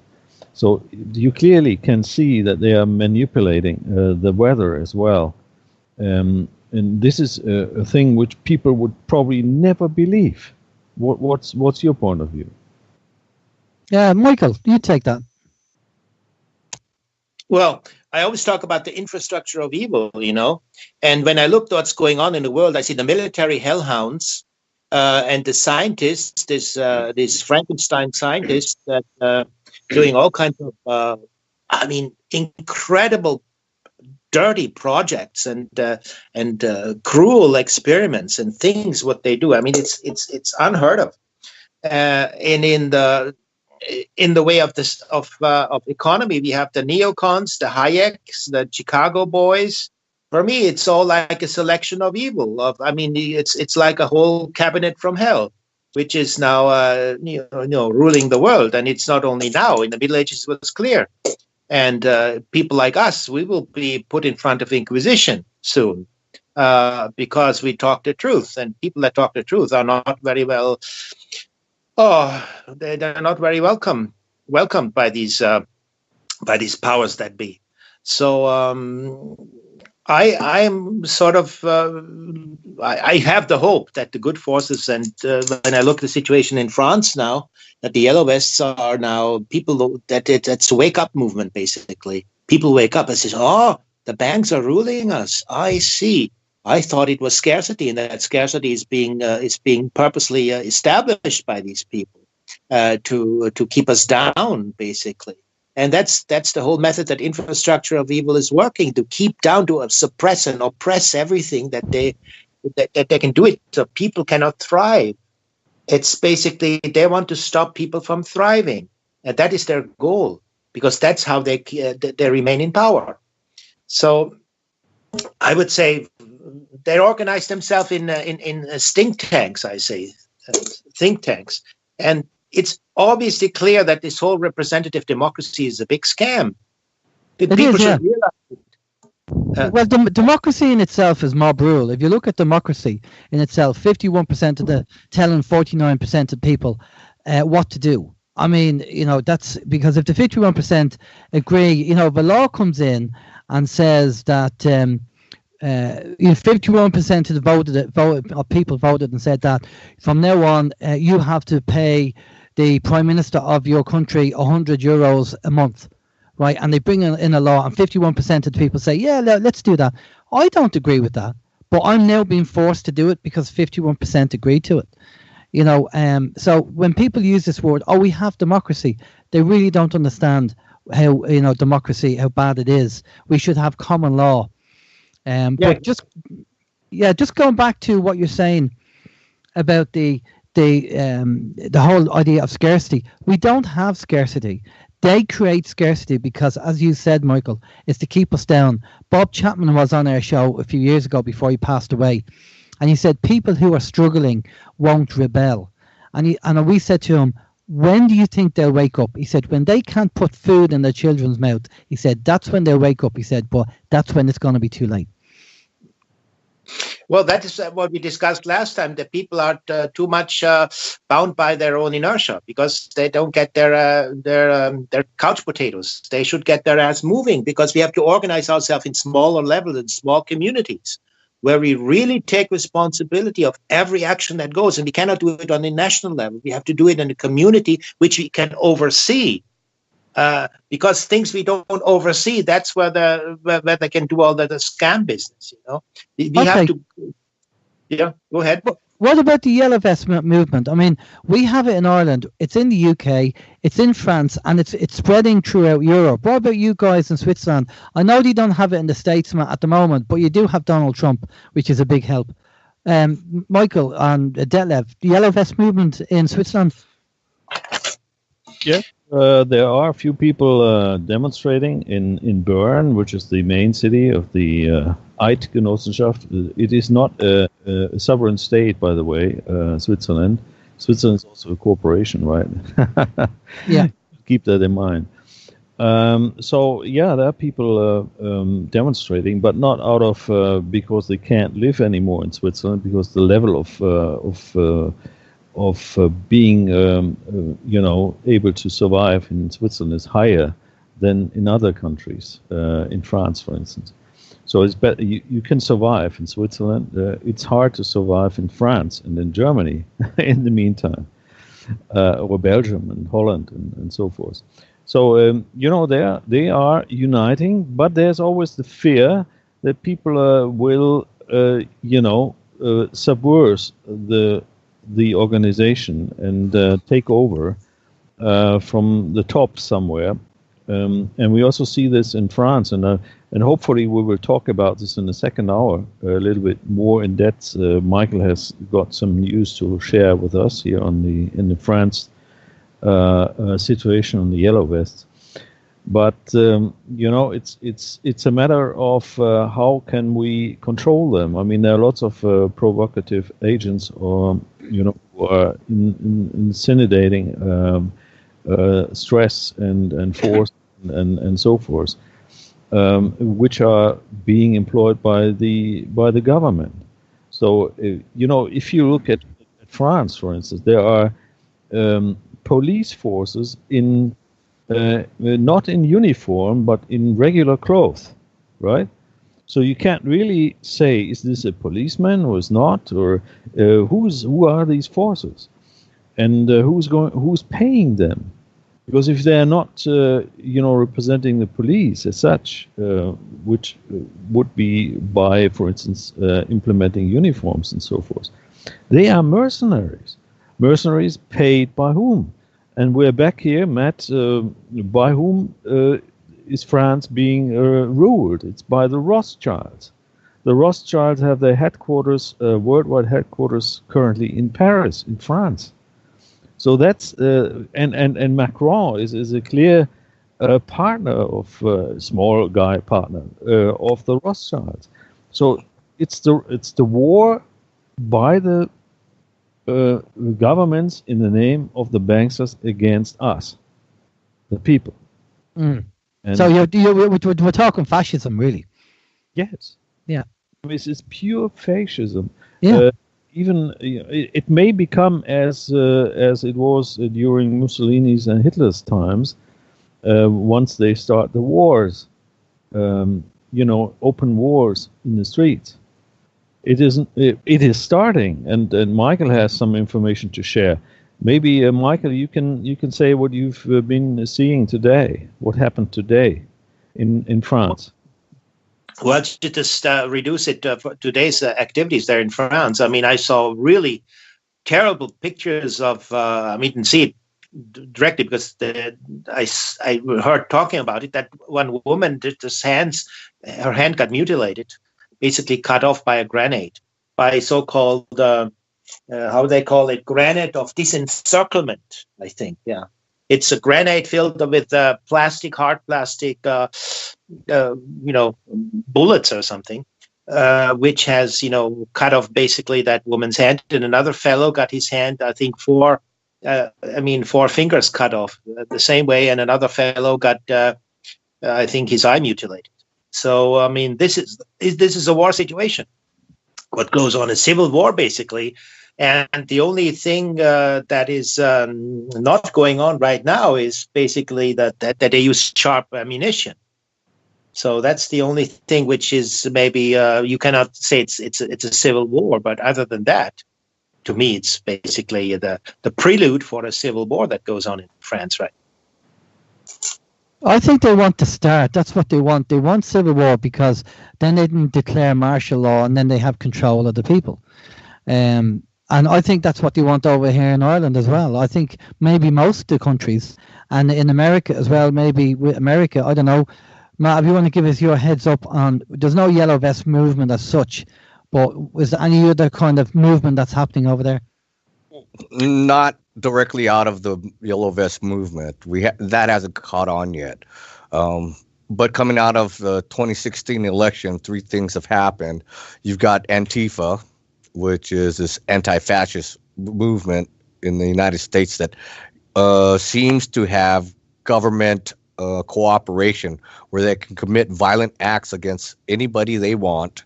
Speaker 1: So you clearly can see that they are manipulating the weather as well. And this is a thing which people would probably never believe. What's your point of view?
Speaker 4: Yeah, Michael, you take that.
Speaker 5: Well, I always talk about the infrastructure of evil, and when I look at what's going on in the world, I see the military hellhounds and the scientists, this Frankenstein scientists that doing all kinds of, incredible, dirty projects and cruel experiments and things. What they do, it's unheard of. And in the way of this of economy, we have the neocons, the Hayeks, the Chicago boys. For me, it's all like a selection of evil. It's like a whole cabinet from hell, which is now ruling the world. And it's not only now. In the Middle Ages, it was clear. And people like us, we will be put in front of Inquisition soon because we talk the truth. And people that talk the truth are not very well. They're not very welcomed by these powers that be. So I'm sort of I have the hope that the good forces, and when I look at the situation in France now, that the yellow vests are now people that's the wake up movement. Basically, people wake up and say, "Oh, the banks are ruling us. I see. I thought it was scarcity, and that scarcity is being purposely established by these people to keep us down, basically." And that's the whole method that infrastructure of evil is working, to keep down, to suppress and oppress everything that they can do it, so people cannot thrive. It's basically they want to stop people from thriving, and that is their goal, because that's how they remain in power. So I would say they organize themselves in think tanks. I say think tanks, and it's obviously clear that this whole representative democracy is a big scam. People should realize.
Speaker 4: Well, democracy in itself is mob rule. If you look at democracy in itself, 51% of telling 49% of people what to do. That's because if the 51% agree, if a law comes in and says that 51% of people voted and said that from now on you have to pay the prime minister of your country €100 a month, right? And they bring in a law, and 51% of the people say, yeah, let's do that. I don't agree with that, but I'm now being forced to do it because 51% agree to it. So when people use this word, we have democracy, they really don't understand how, democracy, how bad it is. We should have common law. But just going back to what you're saying about the whole idea of scarcity. We don't have scarcity. They create scarcity because, as you said, Michael, it's to keep us down. Bob Chapman was on our show a few years ago before he passed away, and he said people who are struggling won't rebel. And we said to him, when do you think they'll wake up? He said, when they can't put food in their children's mouth. He said, that's when they'll wake up. He said, but that's when it's going to be too late.
Speaker 5: Well, that is what we discussed last time, that people are too much bound by their own inertia because they don't get their couch potatoes. They should get their ass moving because we have to organize ourselves in smaller levels, in small communities, where we really take responsibility of every action that goes. And we cannot do it on a national level. We have to do it in a community which we can oversee. Because things we don't oversee, that's where they can do all the scam business. We have to. Yeah, go ahead.
Speaker 4: What about the Yellow Vest movement? I mean, we have it in Ireland. It's in the UK. It's in France, and it's spreading throughout Europe. What about you guys in Switzerland? I know you don't have it in the States at the moment, but you do have Donald Trump, which is a big help. Michael and Detlev, the Yellow Vest movement in Switzerland.
Speaker 1: Yeah. There are a few people demonstrating in Bern, which is the main city of the Eidgenossenschaft. It is not a sovereign state, by the way, Switzerland. Switzerland is also a corporation, right?
Speaker 4: Yeah.
Speaker 1: Keep that in mind. There are people demonstrating, but not out of because they can't live anymore in Switzerland, because the level of being, able to survive in Switzerland is higher than in other countries, in France, for instance. So it's better. You can survive in Switzerland. It's hard to survive in France and in Germany in the meantime, or Belgium and Holland and so forth. So, they are uniting, but there's always the fear that people will, subvert the organization and take over from the top somewhere, and we also see this in France, and hopefully we will talk about this in the second hour a little bit more in depth. Michael has got some news to share with us here in the France situation on the Yellow Vests. But it's a matter of how can we control them. I mean, there are lots of provocative agents, or who are incinerating stress and force and so forth, which are being employed by the government. So if you look at France, for instance, there are police forces in. Not in uniform, but in regular clothes, right? So you can't really say, is this a policeman or is not, or who are these forces, and who's paying them? Because if they are not, representing the police as such, which would be by, for instance, implementing uniforms and so forth, they are mercenaries. Mercenaries paid by whom? And we're back here, Matt, by whom is France being ruled? It's by the Rothschilds. The Rothschilds have their headquarters, worldwide headquarters, currently in Paris, in France. So that's, and Macron is a clear partner of, small guy partner of the Rothschilds. So it's the war by the governments in the name of the banksters against us, the people.
Speaker 4: Mm. So we're talking fascism, really.
Speaker 1: Yes.
Speaker 4: Yeah.
Speaker 1: This is pure fascism.
Speaker 4: Yeah.
Speaker 1: Even it may become as it was during Mussolini's and Hitler's times. Once they start the wars, open wars in the streets. It is starting, and Michael has some information to share. Maybe Michael, you can say what you've been seeing today. What happened today in France?
Speaker 5: Well, to just reduce it for today's activities there in France. I mean, I saw really terrible pictures of. I mean, didn't see it directly because I heard talking about it that one woman did her hand got mutilated, basically cut off by a grenade, by so-called how do they call it, grenade of disencirclement, I think. Yeah, it's a grenade filled with hard plastic bullets or something, which has cut off basically that woman's hand, and another fellow got his hand, I think four fingers cut off the same way, and another fellow got I think his eye mutilated. So I mean, this is a war situation. What goes on is civil war basically, and the only thing that is not going on right now is basically that they use sharp ammunition. So that's the only thing which is maybe you cannot say it's a civil war, but other than that, to me, it's basically the prelude for a civil war that goes on in France, right?
Speaker 4: I think they want to start. That's what they want. They want civil war because then they can declare martial law and then they have control of the people. And I think that's what they want over here in Ireland as well. I think maybe most of the countries, and in America as well, maybe with America, I don't know. Matt, if you want to give us your heads up on, there's no yellow vest movement as such, but is there any other kind of movement that's happening over there?
Speaker 3: Not directly out of the yellow vest movement. That hasn't caught on yet. But coming out of the 2016 election, three things have happened. You've got Antifa, which is this anti-fascist movement in the United States that seems to have government cooperation where they can commit violent acts against anybody they want,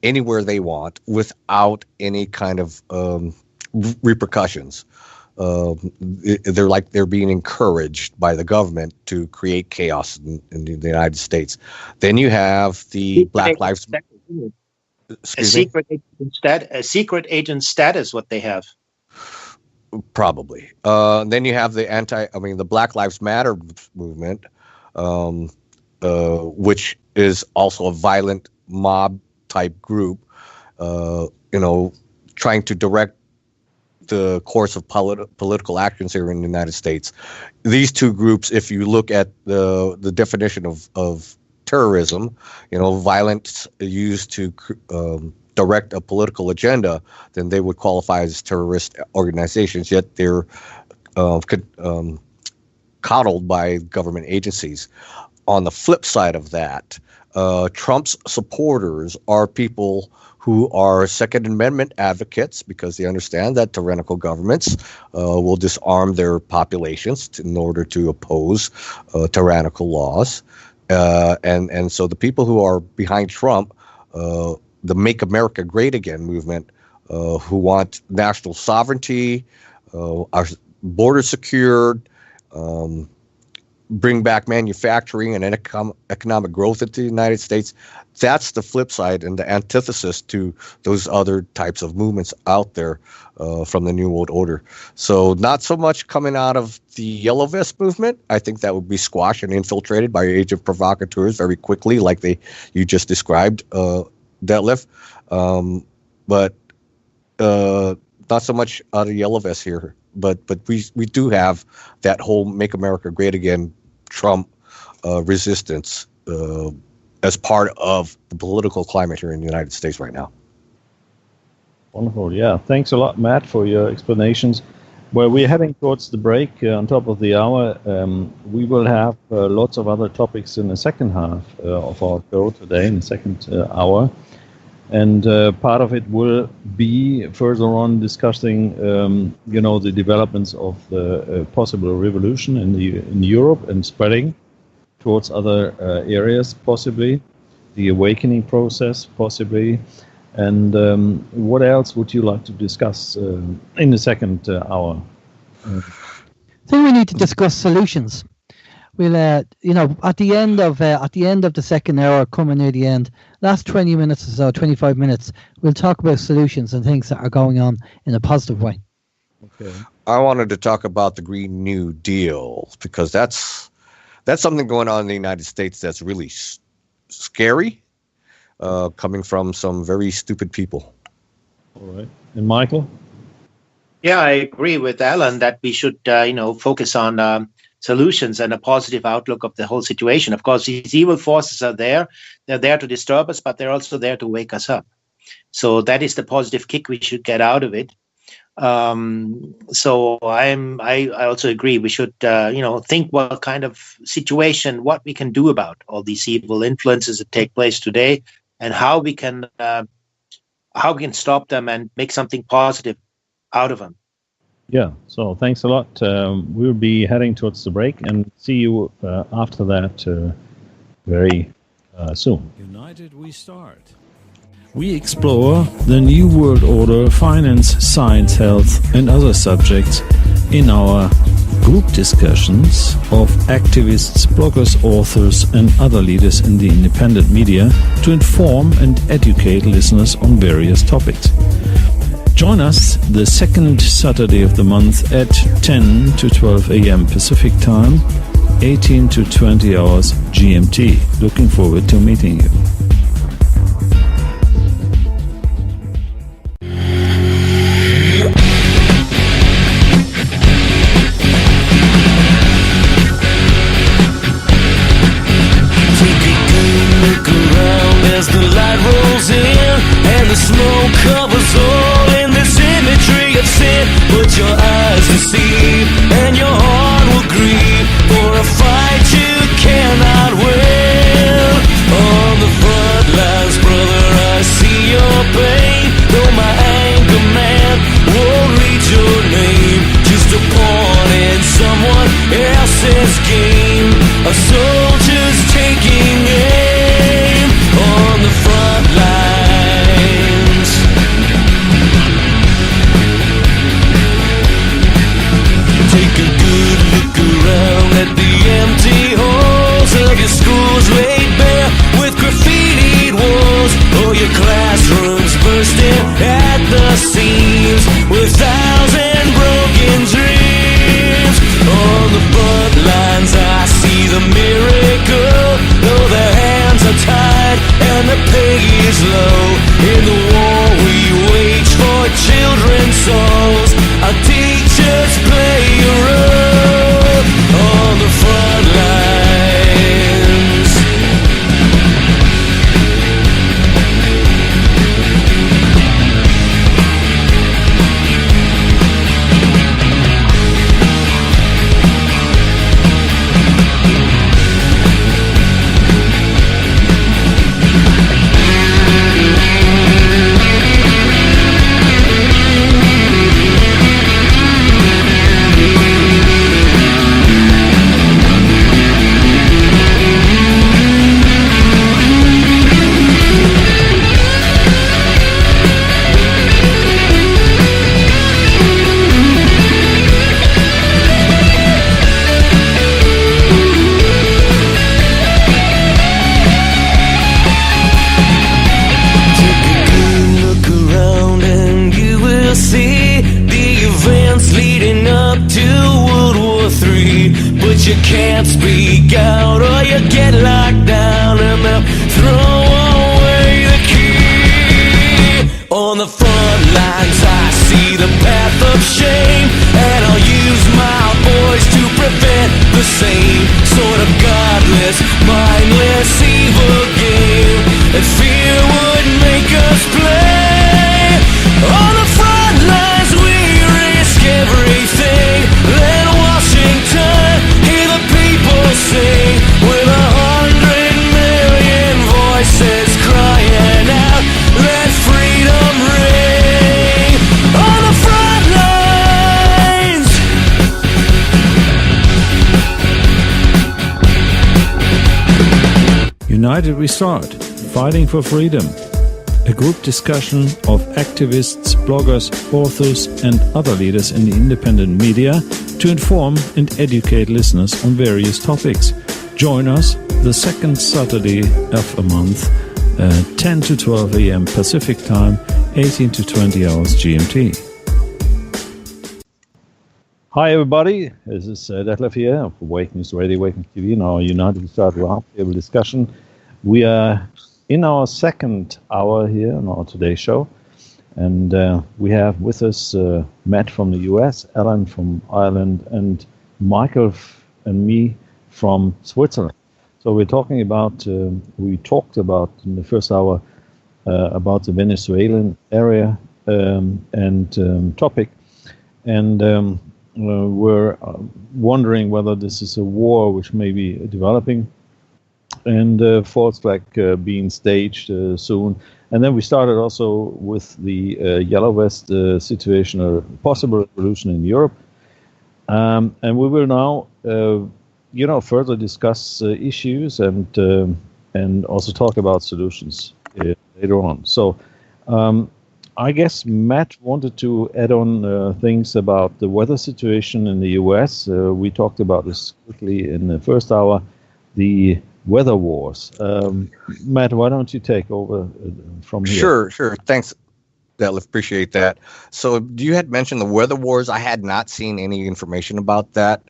Speaker 3: anywhere they want, without any kind of repercussions. They're being encouraged by the government to create chaos in the United States. Then you have the Black Lives Matter.
Speaker 5: A secret agent status, what they have.
Speaker 3: Probably. Then you have the Black Lives Matter movement, which is also a violent mob type group, trying to direct the course of political actions here in the United States. These two groups, if you look at the definition of terrorism, violence used to direct a political agenda, then they would qualify as terrorist organizations, yet they're coddled by government agencies. On the flip side of that, Trump's supporters are people who are Second Amendment advocates because they understand that tyrannical governments will disarm their populations in order to oppose tyrannical laws. And so the people who are behind Trump, the Make America Great Again movement, who want national sovereignty, our borders secured, bring back manufacturing and economic growth into the United States. That's the flip side and the antithesis to those other types of movements out there from the New World Order. So not so much coming out of the Yellow Vest movement. I think that would be squashed and infiltrated by agent provocateurs very quickly, like you just described, Detlev. But not so much out of Yellow Vest here. But we do have that whole Make America Great Again Trump resistance as part of the political climate here in the United States right now.
Speaker 1: Wonderful. Yeah. Thanks a lot, Matt, for your explanations. Well, we're heading towards the break on top of the hour. We will have lots of other topics in the second half of our show today, in the second hour. And part of it will be further on discussing, the developments of the possible revolution in Europe and spreading towards other areas, possibly the awakening process, possibly. And what else would you like to discuss in the second hour?
Speaker 4: I think we need to discuss solutions. We'll, at the end of the second hour, coming near the end, last 20 minutes or so, 25 minutes, we'll talk about solutions and things that are going on in a positive way.
Speaker 1: Okay.
Speaker 3: I wanted to talk about the Green New Deal because that's something going on in the United States that's really scary, coming from some very stupid people.
Speaker 1: All right. And Michael?
Speaker 5: Yeah, I agree with Alan that we should, focus on solutions and a positive outlook of the whole situation. Of course, these evil forces are there. They're there to disturb us, but they're also there to wake us up. So that is the positive kick we should get out of it. So I also agree we should, think what kind of situation, what we can do about all these evil influences that take place today, and how we can stop them and make something positive out of them.
Speaker 1: Yeah, so thanks a lot. We'll be heading towards the break and see you after that very soon.
Speaker 6: UnitedWeStart. We explore the New World Order, finance, science, health, and other subjects in our group discussions of activists, bloggers, authors, and other leaders in the independent media to inform and educate listeners on various topics. Join us the second Saturday of the month at 10 to 12 a.m. Pacific Time, 18 to 20 hours GMT. Looking forward to meeting you.
Speaker 7: As the light rolls in and the smoke covers all in this imagery of sin, put your eyes to see and your heart will grieve for a fight you cannot win. On the front lines, brother, I see your pain, though my anger man won't read your name, just a pawn in someone else's game, a soldier's taking aim on the front lines. Take a good look around at the empty halls of your schools laid bare with graffitied walls, or your classrooms bursting at the seams with 1,000 broken dreams. On the front lines I see the miracle, though their hands are tied and the pay is low. In the war we wage for children's souls, our teachers play a role on the front lines. You can't speak out or you get locked down and they'll throw away the key. On the front lines I see the path of shame, and I'll use my voice to prevent the same sort of godless, mindless, evil game that fear would make us play. On the front lines we risk everything, let Washington hear the people sing with 100 million voices crying out, let freedom ring. On the front lines.
Speaker 6: UnitedWeStart, fighting for freedom. A group discussion of activists, bloggers, authors, and other leaders in the independent media to inform and educate listeners on various topics. Join us the second Saturday of a month, 10 to 12 a.m. Pacific Time, 18 to 20 hours GMT.
Speaker 1: Hi, everybody. This is Detlev here of Wake News Radio, Wake News TV, in our UnitedWeStart Roundtable discussion. We are in our second hour here on our Today show, and we have with us Matt from the US, Alan from Ireland, and Michael and me from Switzerland. So we're talking about, we talked about in the first hour about the Venezuelan area and topic, and we're wondering whether this is a war which may be developing and thoughts like being staged soon. And then we started also with the Yellow Vest situation, a possible revolution in Europe. And we will now, further discuss issues and also talk about solutions later on. So I guess Matt wanted to add on things about the weather situation in the U.S. We talked about this quickly in the first hour, the weather wars. Matt, why don't you take over from here?
Speaker 3: Sure. Thanks, Detlev. Appreciate that. So you had mentioned the weather wars. I had not seen any information about that.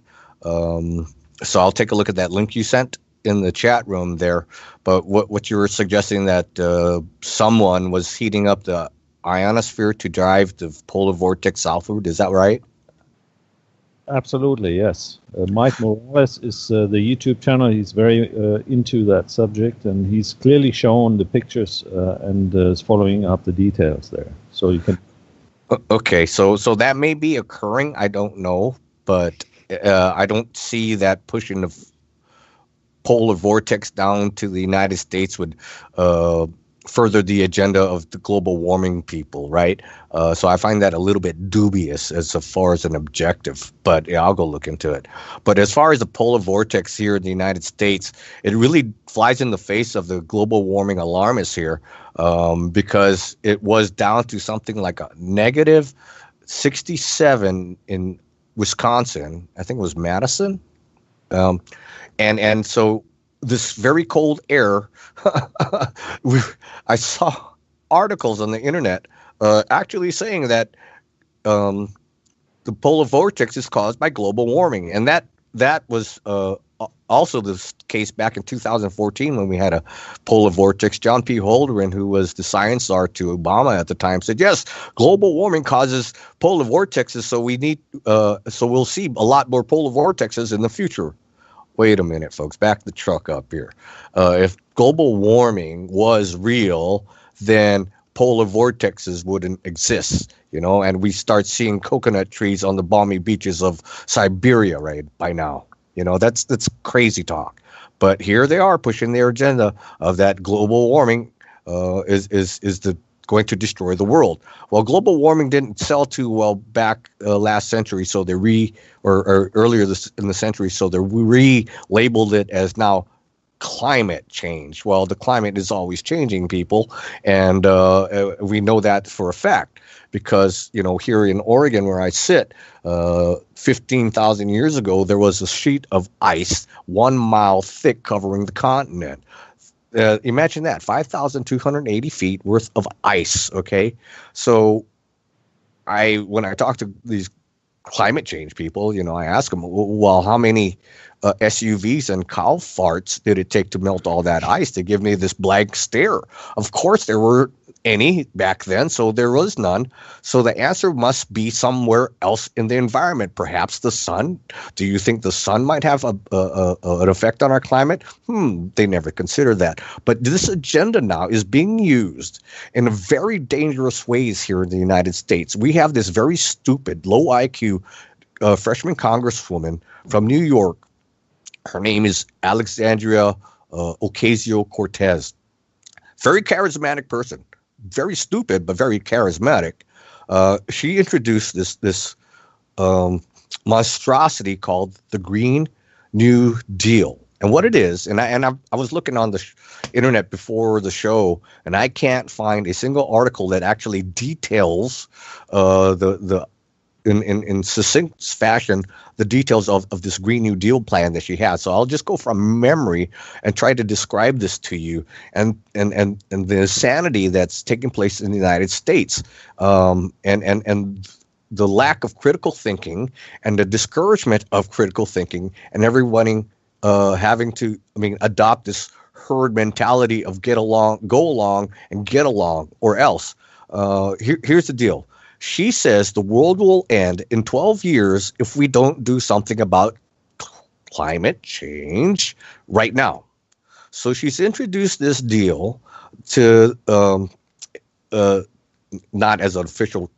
Speaker 3: So I'll take a look at that link you sent in the chat room there. But what you were suggesting that someone was heating up the ionosphere to drive the polar vortex southward. Is that right?
Speaker 1: Absolutely, yes. Mike Morales is the YouTube channel. He's very into that subject, and he's clearly shown the pictures and is following up the details there. So you can.
Speaker 3: Okay, so that may be occurring. I don't know, but I don't see that pushing the polar vortex down to the United States would further the agenda of the global warming people, right? So I find that a little bit dubious as far as an objective, but yeah, I'll go look into it. But as far as the polar vortex here in the United States, it really flies in the face of the global warming alarmists here, because it was down to something like a negative 67 in Wisconsin. I think it was Madison. And so this very cold air, I saw articles on the internet actually saying that the polar vortex is caused by global warming. And that was also the case back in 2014 when we had a polar vortex. John P. Holdren, who was the science czar to Obama at the time, said, yes, global warming causes polar vortexes, so we'll see a lot more polar vortexes in the future. Wait a minute, folks. Back the truck up here. If global warming was real, then polar vortexes wouldn't exist, and we start seeing coconut trees on the balmy beaches of Siberia right by now. That's crazy talk. But here they are pushing their agenda of that global warming is going to destroy the world. Well, global warming didn't sell too well back last century, so they earlier in the century, so they relabeled it as now climate change. Well, the climate is always changing, people, and we know that for a fact because here in Oregon where I sit, 15,000 years ago there was a sheet of ice 1 mile thick covering the continent. Imagine that, 5,280 feet worth of ice, okay? So when I talk to these climate change people, I ask them, well, how many SUVs and cow farts did it take to melt all that ice? They give me this blank stare. Of course, there were any back then, so there was none. So the answer must be somewhere else in the environment. Perhaps the sun. Do you think the sun might have an effect on our climate? They never considered that. But this agenda now is being used in very dangerous ways here in the United States. We have this very stupid, low IQ freshman congresswoman from New York. Her name is Alexandria Ocasio-Cortez. Very charismatic person. Very stupid, but very charismatic. She introduced this monstrosity called the Green New Deal. And what it is, and I was looking on the internet before the show, and I can't find a single article that actually details in succinct fashion the details of this Green New Deal plan that she has. So I'll just go from memory and try to describe this to you and the insanity that's taking place in the United States. And the lack of critical thinking and the discouragement of critical thinking, and everyone having to, adopt this herd mentality of go along and get along or else. Here's the deal. She says the world will end in 12 years if we don't do something about climate change right now. So she's introduced this deal to not as an official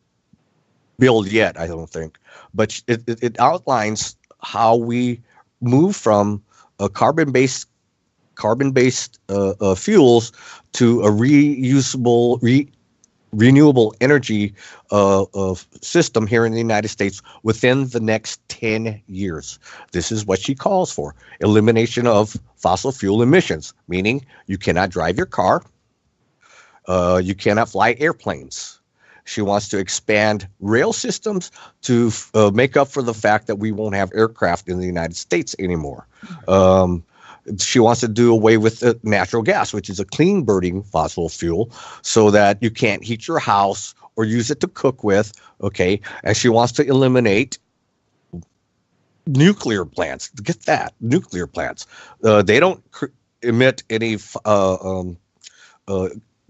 Speaker 3: bill yet, I don't think, but it outlines how we move from carbon-based fuels to a renewable energy system here in the United States within the next 10 years. This is what she calls for: elimination of fossil fuel emissions, meaning you cannot drive your car, you cannot fly airplanes. She wants to expand rail systems to make up for the fact that we won't have aircraft in the United States anymore. She wants to do away with natural gas, which is a clean burning fossil fuel, so that you can't heat your house or use it to cook with. Okay. And she wants to eliminate nuclear plants. Get that, nuclear plants. They don't emit any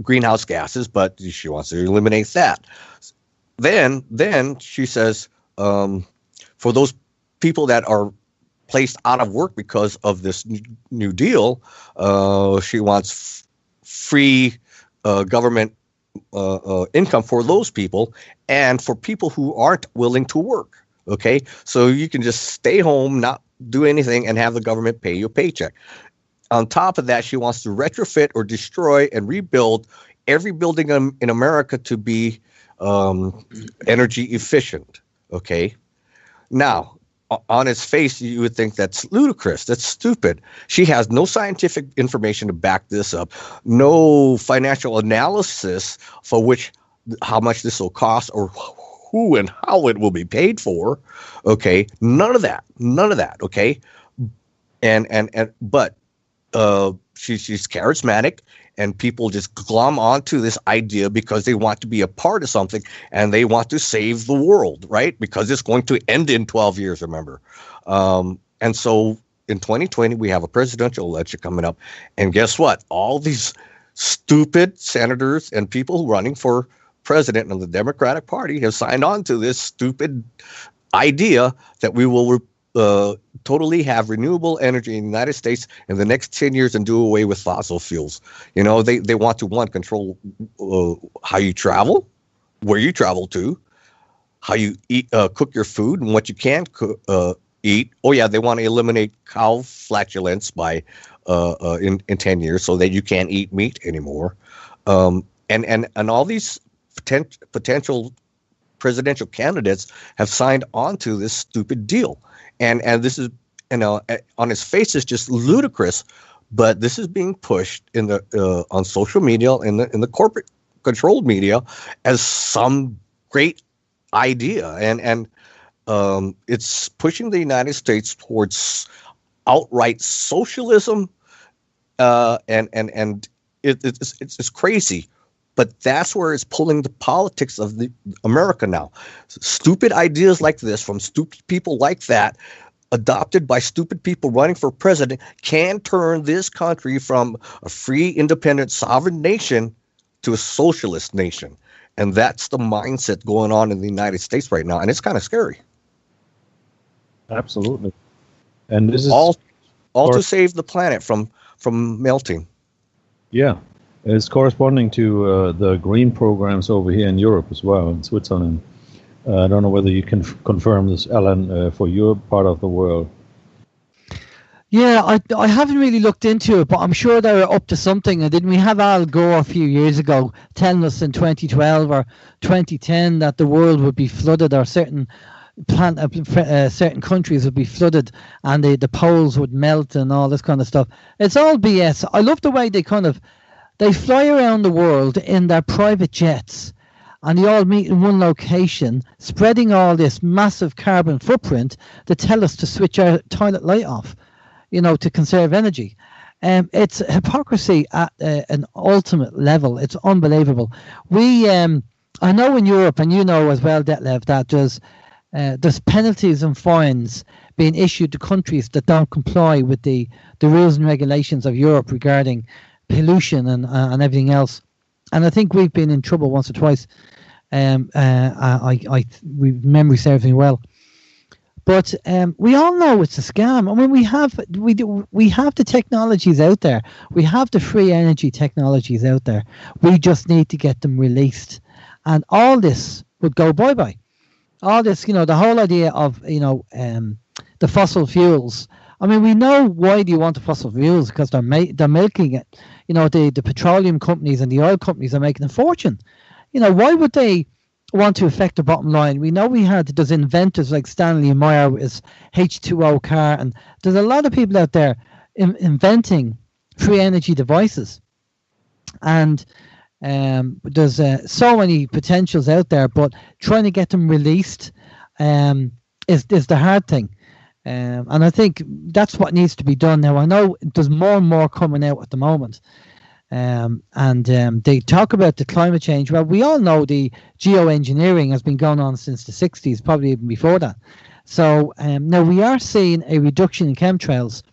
Speaker 3: greenhouse gases, but she wants to eliminate that. Then she says, for those people that are placed out of work because of this new deal, she wants free government income for those people and for people who aren't willing to work. Okay, so you can just stay home, not do anything, and have the government pay you a paycheck. On top of that, she wants to retrofit or destroy and rebuild every building in America to be energy efficient. Okay, now, on its face, you would think that's ludicrous. That's stupid. She has no scientific information to back this up, no financial analysis for how much this will cost or who and how it will be paid for. Okay, none of that. Okay, but she's charismatic, and people just glom onto this idea because they want to be a part of something and they want to save the world, right? Because it's going to end in 12 years, remember. And so in 2020, we have a presidential election coming up. And guess what? All these stupid senators and people running for president of the Democratic Party have signed on to this stupid idea that we will totally have renewable energy in the United States in the next 10 years and do away with fossil fuels. They want to, control how you travel, where you travel to, how you eat, cook your food, and what you can eat. Oh yeah, they want to eliminate cow flatulence by in 10 years so that you can't eat meat anymore. And all these potential presidential candidates have signed on to this stupid deal. And this is, on its face, is just ludicrous, but this is being pushed in the on social media, in the corporate controlled media, as some great idea, and it's pushing the United States towards outright socialism, and it's crazy. But that's where it's pulling the politics of America now. Stupid ideas like this from stupid people like that, adopted by stupid people running for president, can turn this country from a free, independent, sovereign nation to a socialist nation. And that's the mindset going on in the United States right now. And it's kind of scary.
Speaker 1: Absolutely. And this is
Speaker 3: all to save the planet from melting.
Speaker 1: Yeah. It's corresponding to the green programs over here in Europe as well, in Switzerland. I don't know whether you can confirm this, Alan, for your part of the world.
Speaker 4: Yeah, I haven't really looked into it, but I'm sure they're up to something. And didn't we have Al Gore a few years ago telling us in 2012 or 2010 that the world would be flooded, or certain countries would be flooded, and the poles would melt and all this kind of stuff? It's all BS. I love the way they fly around the world in their private jets, and they all meet in one location, spreading all this massive carbon footprint to tell us to switch our toilet light off, to conserve energy. It's hypocrisy at an ultimate level. It's unbelievable. We I know in Europe, and you know as well, Detlev, that there's penalties and fines being issued to countries that don't comply with the rules and regulations of Europe regarding pollution and everything else. And I think we've been in trouble once or twice. Memory serves me well. But we all know it's a scam. I mean, we have the technologies out there. We have the free energy technologies out there. We just need to get them released, and all this would go bye-bye. All this, the whole idea of the fossil fuels. I mean, we know why do you want the fossil fuels, because they're milking it. The petroleum companies and the oil companies are making a fortune. Why would they want to affect the bottom line? We know there's inventors like Stanley Meyer with his H2O car, and there's a lot of people out there inventing free energy devices, and there's so many potentials out there, but trying to get them released is the hard thing, and I think that's what needs to be done now. I know there's more and more coming out at the moment. They talk about the climate change. Well, we all know the geoengineering has been going on since the 60s, probably even before that. So now we are seeing a reduction in chemtrails.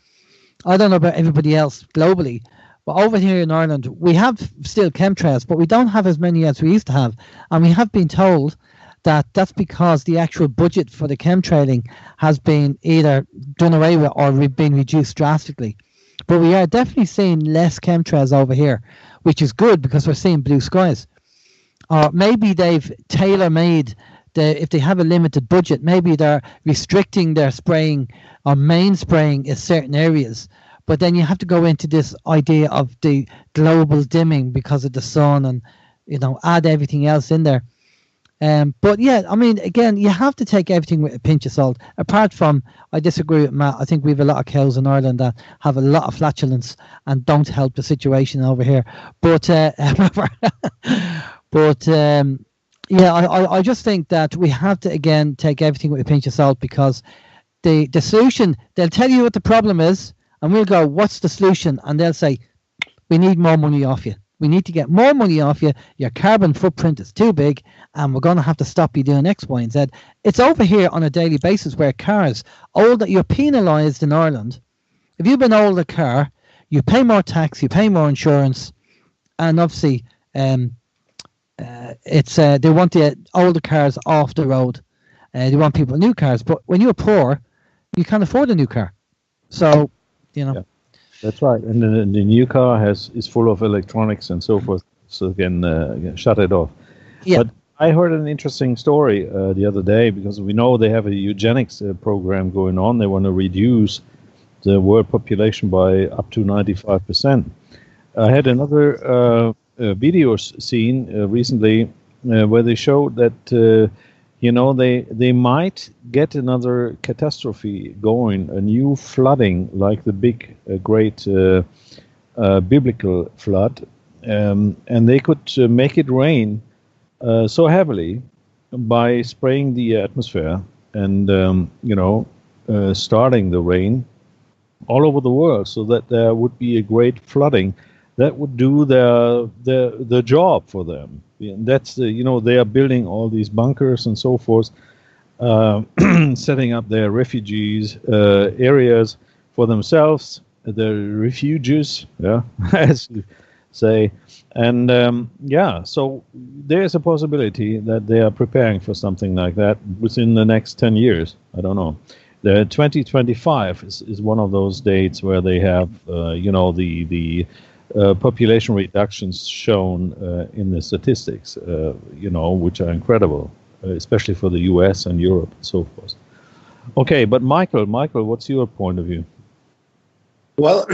Speaker 4: I don't know about everybody else globally, but over here in Ireland, we have still chemtrails, but we don't have as many as we used to have. And we have been told that that's because the actual budget for the chemtrailing has been either done away with or been reduced drastically. But we are definitely seeing less chemtrails over here, which is good because we're seeing blue skies. Or maybe they've tailor-made, if they have a limited budget, maybe they're restricting their spraying or main spraying in certain areas. But then you have to go into this idea of the global dimming because of the sun and, add everything else in there. But yeah, I mean, again, you have to take everything with a pinch of salt. Apart from, I disagree with Matt. I think we have a lot of cows in Ireland that have a lot of flatulence and don't help the situation over here. But I just think that we have to, again, take everything with a pinch of salt, because the solution, they'll tell you what the problem is, and we'll go, what's the solution? And they'll say, we need more money off you. We need to get more money off you. Your carbon footprint is too big, and we're going to have to stop you doing X, Y, and Z. It's over here on a daily basis where cars, you're penalised in Ireland. If you've been old a car, you pay more tax, you pay more insurance, and obviously, they want the older cars off the road. They want people new cars, but when you're poor, you can't afford a new car. So,
Speaker 1: Yeah. That's right, and the new car is full of electronics and so forth, so you can shut it off.
Speaker 4: Yeah.
Speaker 1: But I heard an interesting story the other day, because we know they have a eugenics program going on. They want to reduce the world population by up to 95%. I had another video seen recently where they showed that they might get another catastrophe going, a new flooding like the big, great biblical flood, and they could make it rain so heavily by spraying the atmosphere and starting the rain all over the world, so that there would be a great flooding that would do the job for them. And that's they are building all these bunkers and so forth, setting up their refugees areas for themselves, the refugees, as you say, and so there's a possibility that they are preparing for something like that within the next 10 years. I don't know. The 2025 is one of those dates where they have the population reductions shown in the statistics, which are incredible, especially for the US and Europe and so forth. Okay, but Michael, what's your point of view?
Speaker 5: Well,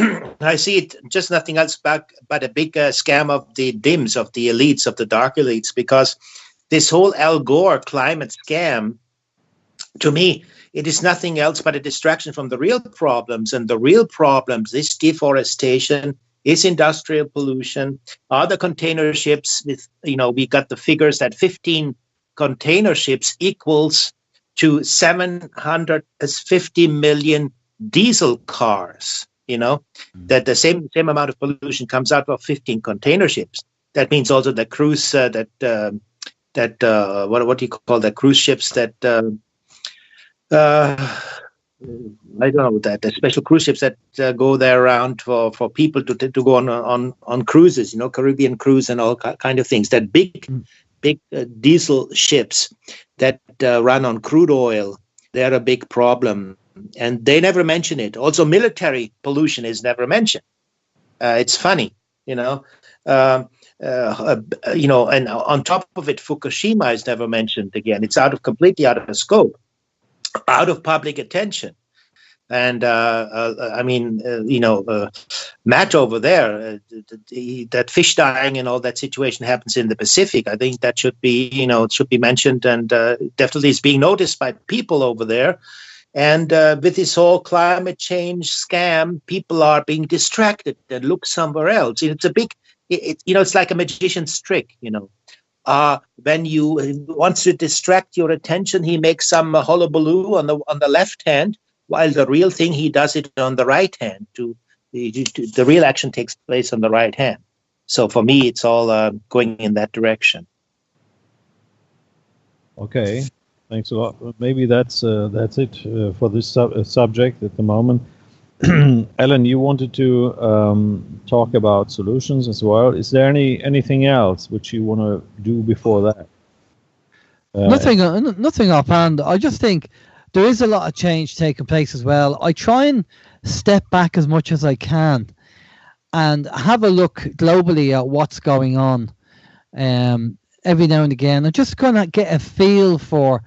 Speaker 5: I see it just nothing else but a big scam of the DIMS, of the elites, of the dark elites, because this whole Al Gore climate scam, to me, it is nothing else but a distraction from the real problems. And the real problems is deforestation, is industrial pollution, are the container ships with, we got the figures that 15 container ships equals to 750 million diesel cars, that the same amount of pollution comes out of 15 container ships. That means also the cruise, that what do you call that, cruise ships that I don't know, that the special cruise ships that go there around for people to go on cruises, Caribbean cruise and all kind of things. That big diesel ships that run on crude oil, they're a big problem, and they never mention it. Also, military pollution is never mentioned. It's funny, and on top of it, Fukushima is never mentioned again. It's completely out of scope, out of public attention. And Matt over there, that fish dying and all that situation happens in the Pacific. I think that should be, it should be mentioned, and definitely is being noticed by people over there. And with this whole climate change scam, people are being distracted and look somewhere else. It's a big, it's like a magician's trick, when you wants to distract your attention, he makes some hullabaloo on the left hand, while the real thing, he does it on the right hand. The real action takes place on the right hand. So for me, it's all going in that direction.
Speaker 1: Okay, thanks a lot. Maybe that's it for this subject at the moment. Ellen, you wanted to talk about solutions as well. Is there anything else which you want to do before that?
Speaker 4: Nothing offhand. I just think there is a lot of change taking place as well. I try and step back as much as I can and have a look globally at what's going on every now and again, and just kind of get a feel for,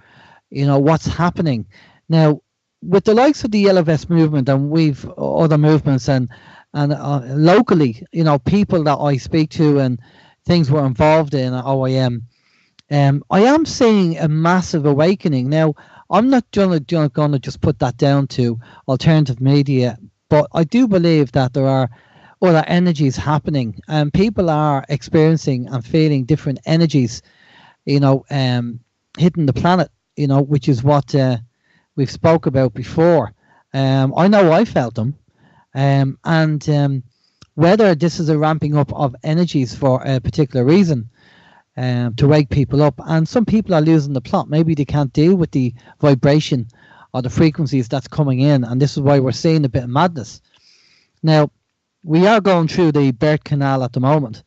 Speaker 4: what's happening. Now, with the likes of the Yellow Vest movement, and we've other movements, and locally, people that I speak to and things we're involved in at OIM, I am seeing a massive awakening. Now, I'm not going to just put that down to alternative media, but I do believe that there are other energies happening, and people are experiencing and feeling different energies, hitting the planet, which is what we've spoke about before. I know I felt them, and whether this is a ramping up of energies for a particular reason, to wake people up, and some people are losing the plot. Maybe they can't deal with the vibration or the frequencies that's coming in, and this is why we're seeing a bit of madness. Now, we are going through the birth canal at the moment,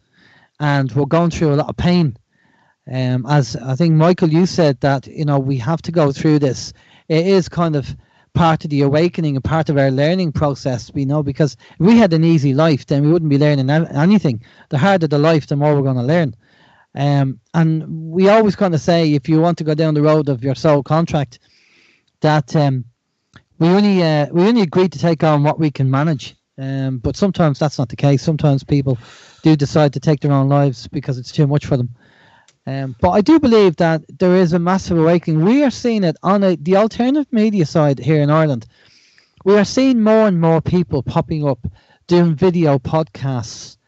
Speaker 4: and we're going through a lot of pain. As I think, Michael, you said that, we have to go through this. It is kind of part of the awakening and part of our learning process, because if we had an easy life, then we wouldn't be learning anything. The harder the life, the more we're going to learn. And we always kind of say, if you want to go down the road of your soul contract, that we only agree to take on what we can manage. But sometimes that's not the case. Sometimes people do decide to take their own lives because it's too much for them. But I do believe that there is a massive awakening. We are seeing it on the alternative media side here in Ireland. We are seeing more and more people popping up doing video podcasts.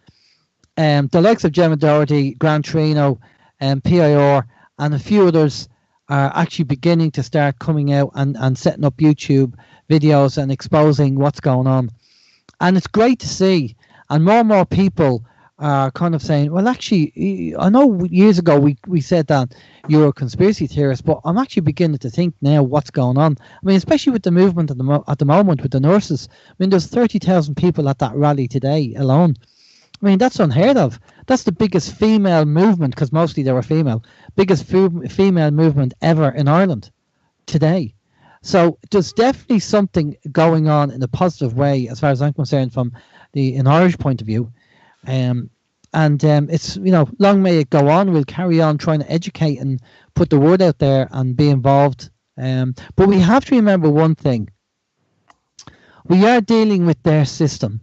Speaker 4: The likes of Gemma Doherty, Gran Torino, PIR, and a few others are actually beginning to start coming out and setting up YouTube videos and exposing what's going on. And it's great to see. And more people are kind of saying, well, actually, I know years ago we said that you're a conspiracy theorist, but I'm actually beginning to think now what's going on. I mean, especially with the movement at the moment with the nurses. I mean, there's 30,000 people at that rally today alone. I mean, that's unheard of. That's the biggest female movement, because mostly they were female, biggest female movement ever in Ireland today. So there's definitely something going on in a positive way, as far as I'm concerned, from an Irish point of view. It's, long may it go on. We'll carry on trying to educate and put the word out there and be involved. But we have to remember one thing. We are dealing with their system.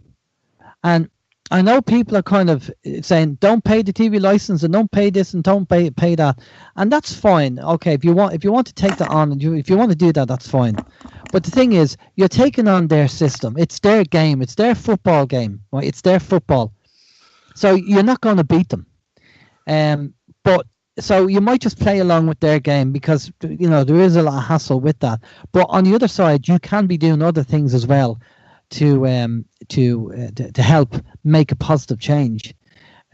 Speaker 4: And I know people are kind of saying, don't pay the TV license and don't pay this and don't pay that. And that's fine. Okay, if you want to take that on, and if you want to do that, that's fine. But the thing is, you're taking on their system. It's their game. It's their football game. Right? It's their football. So you're not going to beat them. So you might just play along with their game, because, there is a lot of hassle with that. But on the other side, you can be doing other things as well to help make a positive change.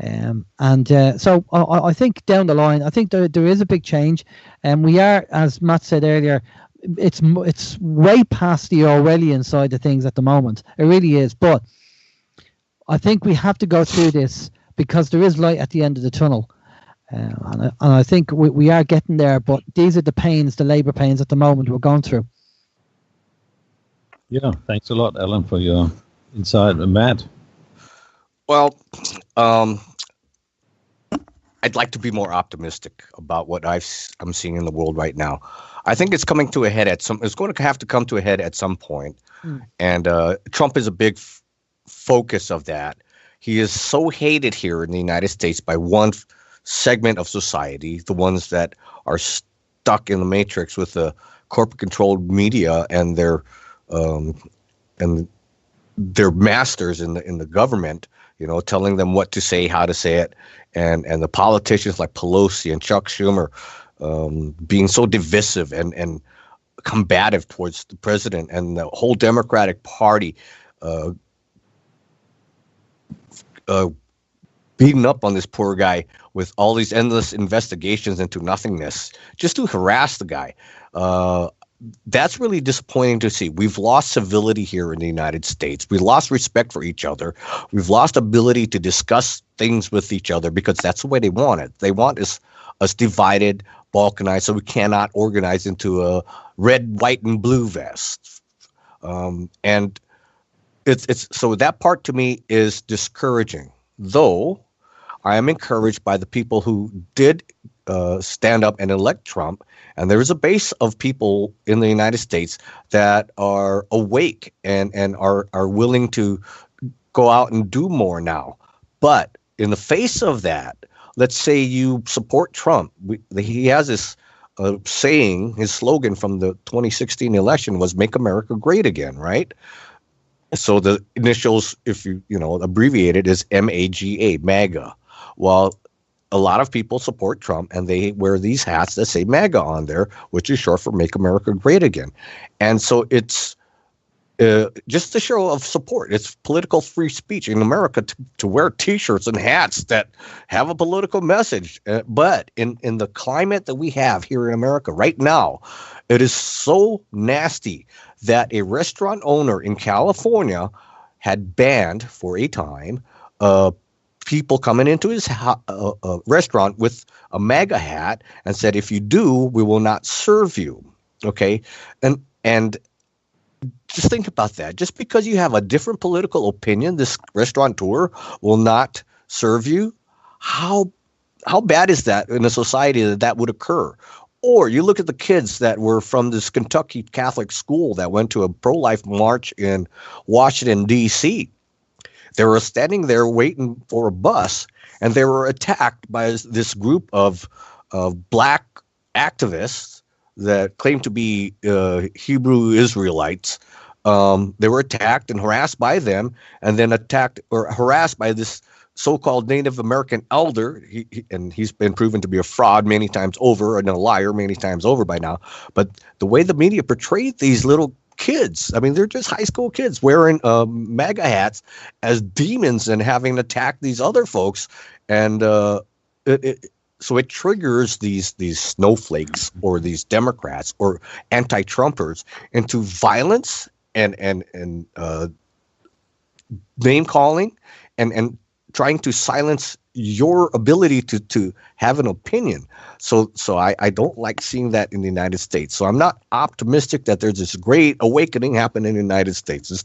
Speaker 4: So I think down the line, I think there is a big change, and we are, as Matt said earlier, it's way past the Orwellian side of things at the moment. It really is. But I think we have to go through this because there is light at the end of the tunnel. And I think we are getting there, but these are the pains, the labour pains at the moment we're going through.
Speaker 1: Yeah, thanks a lot, Alan, for your insight. Matt?
Speaker 3: Well, I'd like to be more optimistic about what I'm seeing in the world right now. I think it's coming to a head it's going to have to come to a head at some point. And Trump is a big focus of that. He is so hated here in the United States by one segment of society, the ones that are stuck in the matrix with the corporate-controlled media and their masters in the government, telling them what to say, how to say it, and the politicians like Pelosi and Chuck Schumer being so divisive and combative towards the president, and the whole Democratic Party beating up on this poor guy with all these endless investigations into nothingness just to harass the guy. That's really disappointing to see. We've lost civility here in the United States. We lost respect for each other. We've lost ability to discuss things with each other because that's the way they want it. They want us divided, balkanized, so we cannot organize into a red, white, and blue vest. And it's so that part to me is discouraging. Though I am encouraged by the people who did stand up and elect Trump. And there is a base of people in the United States that are awake and are willing to go out and do more now. But in the face of that, let's say you support Trump. He has this saying, his slogan from the 2016 election was "Make America Great Again," right? So the initials, if you abbreviate it, is MAGA, MAGA. Well, a lot of people support Trump, and they wear these hats that say MAGA on there, which is short for Make America Great Again. And so it's just a show of support. It's political free speech in America to wear T-shirts and hats that have a political message. But in the climate that we have here in America right now, it is so nasty that a restaurant owner in California had banned for a time people coming into his restaurant with a MAGA hat and said, if you do, we will not serve you. Okay. And just think about that. Just because you have a different political opinion, this restaurateur will not serve you. How bad is that in a society that would occur? Or you look at the kids that were from this Kentucky Catholic school that went to a pro-life march in Washington, D.C. They were standing there waiting for a bus, and they were attacked by this group of black activists that claimed to be Hebrew Israelites. They were attacked and harassed by them, and then attacked or harassed by this so-called Native American elder. He's been proven to be a fraud many times over and a liar many times over by now. But the way the media portrayed these little kids, I mean, they're just high school kids wearing MAGA hats as demons and having attacked these other folks. And so it triggers these snowflakes or these Democrats or anti-Trumpers into violence and name calling and trying to silence your ability to have an opinion. So I don't like seeing that in the United States. So I'm not optimistic that there's this great awakening happening in the United States.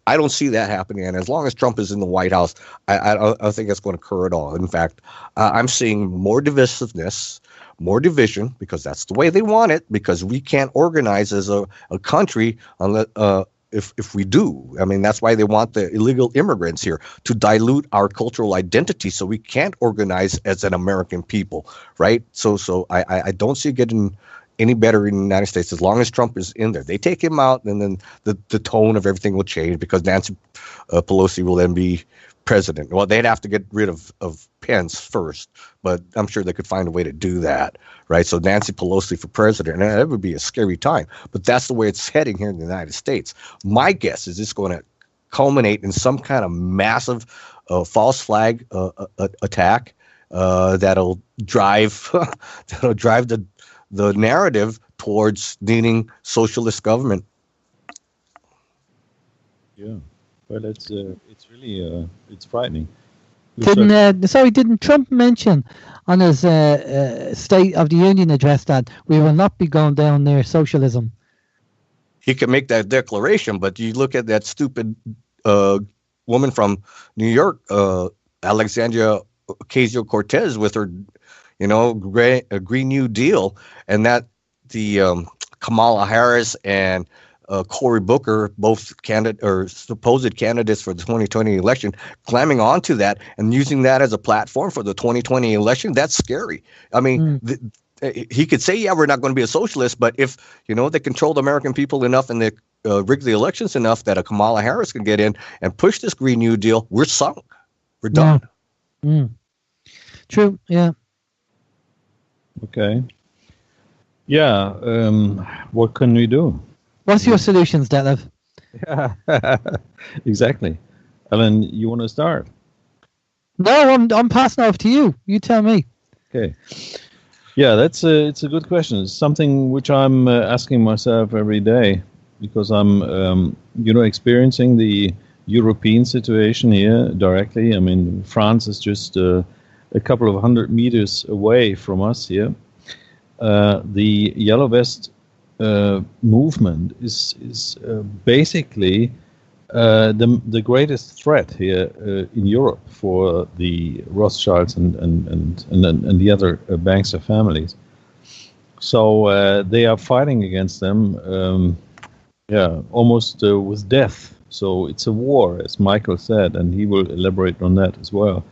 Speaker 3: I don't see that happening. And as long as Trump is in the White House, I don't think that's going to occur at all. In fact, I'm seeing more divisiveness, more division, because that's the way they want it, because we can't organize as a country unless if we do. I mean, that's why they want the illegal immigrants here, to dilute our cultural identity so we can't organize as an American people, right? So I don't see it getting any better in the United States as long as Trump is in there. They take him out, and then the tone of everything will change because Nancy Pelosi will then be president. Well, they'd have to get rid of Pence first, but I'm sure they could find a way to do that, right? So Nancy Pelosi for president, and that would be a scary time. But that's the way it's heading here in the United States. My guess is it's going to culminate in some kind of massive false flag attack that'll drive the narrative towards needing socialist government.
Speaker 1: Yeah, well, it's really it's frightening.
Speaker 4: Didn't Trump mention on his State of the Union address that we will not be going down near socialism?
Speaker 3: He can make that declaration, but you look at that stupid woman from New York, Alexandria Ocasio-Cortez, with her, Green New Deal, and that the Kamala Harris and Cory Booker, both supposed candidates for the 2020 election, climbing onto that and using that as a platform for the 2020 election. That's scary. I mean, he could say, yeah, we're not going to be a socialist, but if, they control the American people enough and they rig the elections enough that a Kamala Harris can get in and push this Green New Deal, we're sunk. We're done.
Speaker 4: Yeah. True. Yeah.
Speaker 1: Okay. Yeah. What can we do?
Speaker 4: What's your solutions, Detlev?
Speaker 1: Yeah, exactly. Alan, you want to start?
Speaker 4: No, I'm passing off to you. You tell me.
Speaker 1: Okay. Yeah, it's a good question. It's something which I'm asking myself every day because I'm, experiencing the European situation here directly. I mean, France is just a couple of 100 meters away from us here. The Yellow Vest movement is basically the greatest threat here in Europe for the Rothschilds and the other bankster families. So they are fighting against them, almost with death. So it's a war, as Michael said, and he will elaborate on that as well.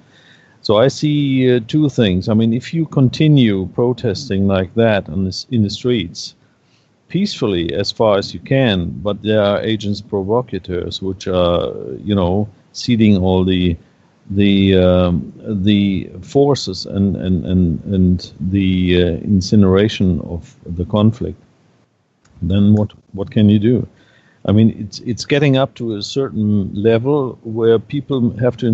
Speaker 1: So I see two things. I mean, if you continue protesting like that in the streets, peacefully as far as you can, but there are agents provocateurs which are, seeding all the forces and the incineration of the conflict. Then what can you do? I mean, it's getting up to a certain level where people have to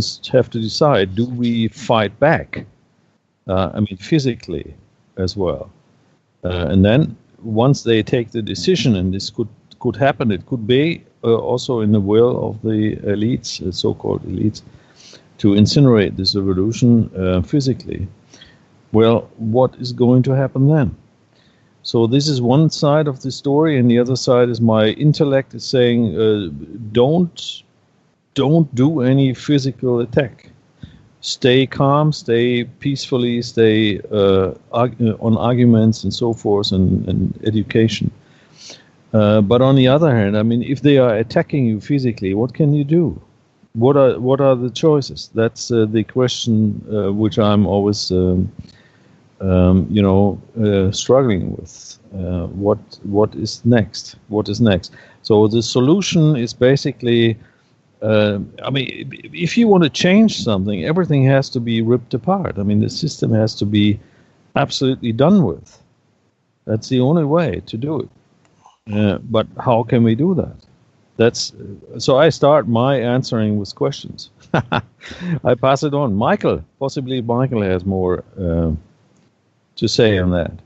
Speaker 1: decide: do we fight back? Physically as well, and then. Once they take the decision, and this could happen, it could be also in the will of the elites, so-called elites, to incinerate this revolution physically. Well, what is going to happen then? So this is one side of the story, and the other side is my intellect is saying, don't do any physical attack. Stay calm, stay peacefully, stay on arguments and so forth and education. But on the other hand, I mean, if they are attacking you physically, what can you do? What are the choices? That's the question which I'm always, struggling with. What is next? What is next? So the solution is basically. If you want to change something, everything has to be ripped apart. I mean, the system has to be absolutely done with. That's the only way to do it. But how can we do that? So I start my answering with questions. I pass it on. Possibly Michael has more to say on that.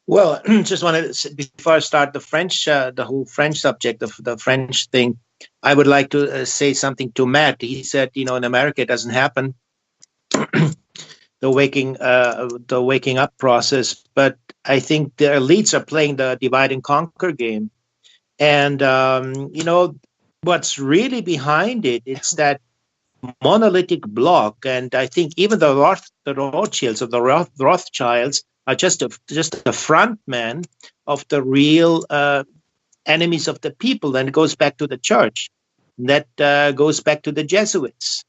Speaker 5: Well, just wanted to, before I start the whole French subject of the French thing, I would like to say something to Matt. He said, in America it doesn't happen, the waking up process. But I think the elites are playing the divide and conquer game, and what's really behind it. It's that monolithic block, and I think even the Rothschilds or the Rothschilds are just a front man of the real enemies of the people. And it goes back to the church. That goes back to the Jesuits.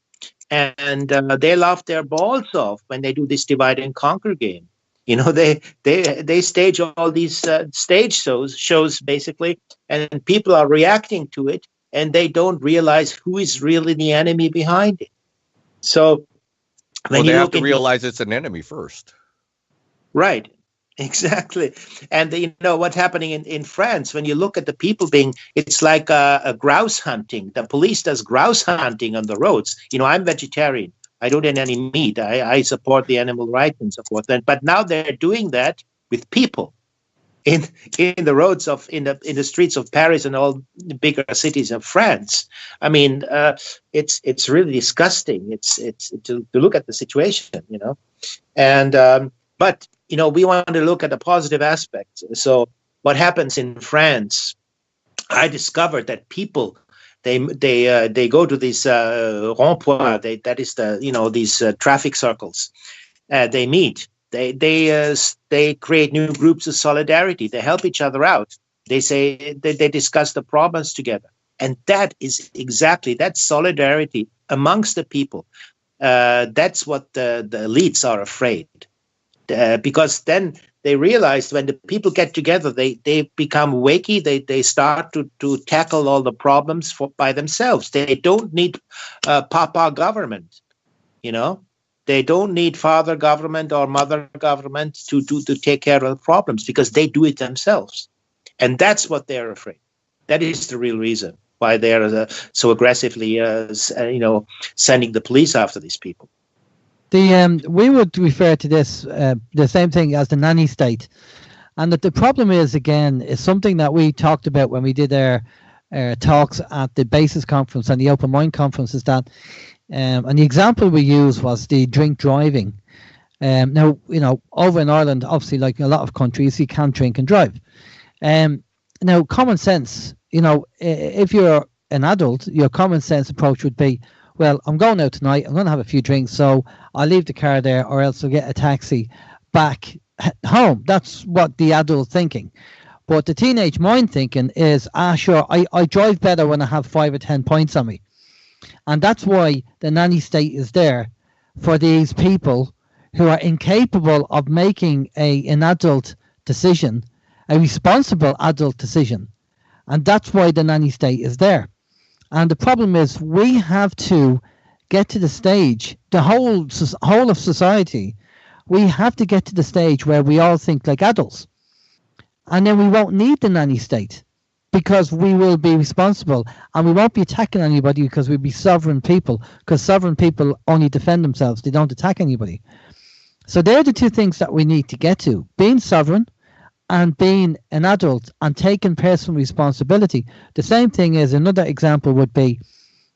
Speaker 5: And they laugh their balls off when they do this divide and conquer game. They stage all these stage shows basically, and people are reacting to it, and they don't realize who is really the enemy behind it. So
Speaker 3: they have to realize it's an enemy first.
Speaker 5: Right. Exactly. And what's happening in France, when you look at the people it's like a grouse hunting. The police does grouse hunting on the roads. I'm vegetarian. I don't eat any meat. I support the animal rights and so forth. But now they're doing that with people in the roads in the streets of Paris and all the bigger cities of France. I mean, it's really disgusting. It's to look at the situation, and but we want to look at the positive aspects. So what happens in France? I discovered that people they go to these rond-points. That is these traffic circles. They meet. They create new groups of solidarity. They help each other out. They say they discuss the problems together, and that is exactly that solidarity amongst the people. That's what the elites are afraid, because then they realize when the people get together, they become wakey. They start to tackle all the problems by themselves. They don't need papa government, They don't need father government or mother government to take care of the problems, because they do it themselves. And that's what they're afraid. That is the real reason why they're so aggressively, sending the police after these people.
Speaker 4: We would refer to this the same thing as the nanny state, and that the problem is something that we talked about when we did our talks at the Basis Conference and the Open Mind Conference, is that and the example we used was the drink driving. Now, over in Ireland, obviously, like a lot of countries, you can't drink and drive. Now, common sense, if you're an adult, your common sense approach would be, well, I'm going out tonight, I'm going to have a few drinks, so I'll leave the car there, or else I'll get a taxi back home. That's what the adult thinking. But the teenage mind thinking is, sure, I drive better when I have 5 or 10 points on me. And that's why the nanny state is there, for these people who are incapable of making an adult decision, a responsible adult decision. And that's why the nanny state is there. And the problem is, we have to get to the stage, the whole of society, we have to get to the stage where we all think like adults. And then we won't need the nanny state, because we will be responsible, and we won't be attacking anybody, because we'll be sovereign people, because sovereign people only defend themselves. They don't attack anybody. So they're the two things that we need to get to: being sovereign and being an adult and taking personal responsibility. The same thing is, another example would be,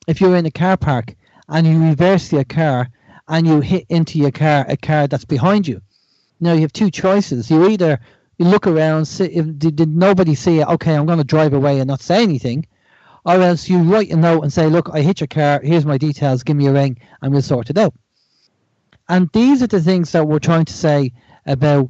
Speaker 4: if you're in a car park and you reverse your car and you hit into a car that's behind you. Now you have two choices. You either look around, see if did nobody see it, okay, I'm going to drive away and not say anything, or else you write a note and say, look, I hit your car, here's my details, give me a ring and we'll sort it out. And these are the things that we're trying to say about,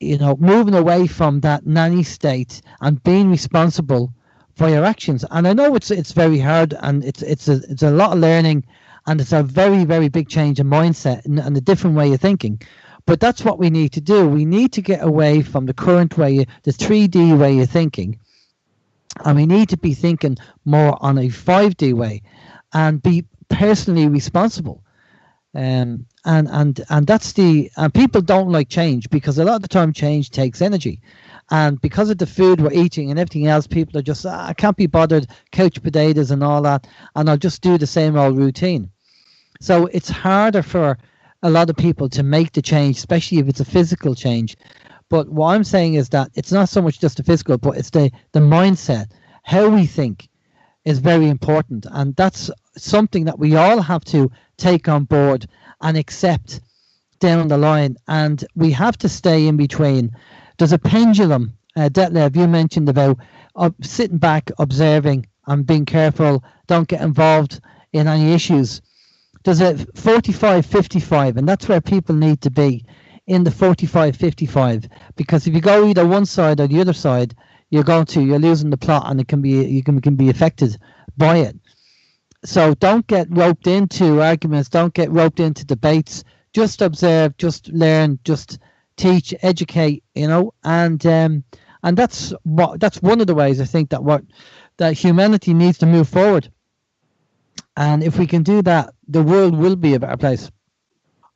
Speaker 4: moving away from that nanny state and being responsible for your actions. And I know it's very hard, and it's a lot of learning, and it's a very, very big change in mindset and a different way of thinking. But that's what we need to do. We need to get away from the current way, the 3D way of thinking, and we need to be thinking more on a 5D way and be personally responsible. And that's and people don't like change, because a lot of the time change takes energy, and because of the food we're eating and everything else, people are just, I can't be bothered, couch potatoes and all that, and I'll just do the same old routine. So it's harder for a lot of people to make the change, especially if it's a physical change. But what I'm saying is that it's not so much just the physical, but it's the mindset, how we think is very important. And that's something that we all have to take on board and accept down the line. And we have to stay in between. There's a pendulum, Detlev, you mentioned about sitting back, observing and being careful, don't get involved in any issues. There's a 45-55, and that's where people need to be, in the 45-55, because if you go either one side or the other side, you're losing the plot, and you can be affected by it. So don't get roped into arguments, don't get roped into debates. Just observe, just learn, just teach, educate, and that's one of the ways I think that humanity needs to move forward. And if we can do that, the world will be a better place.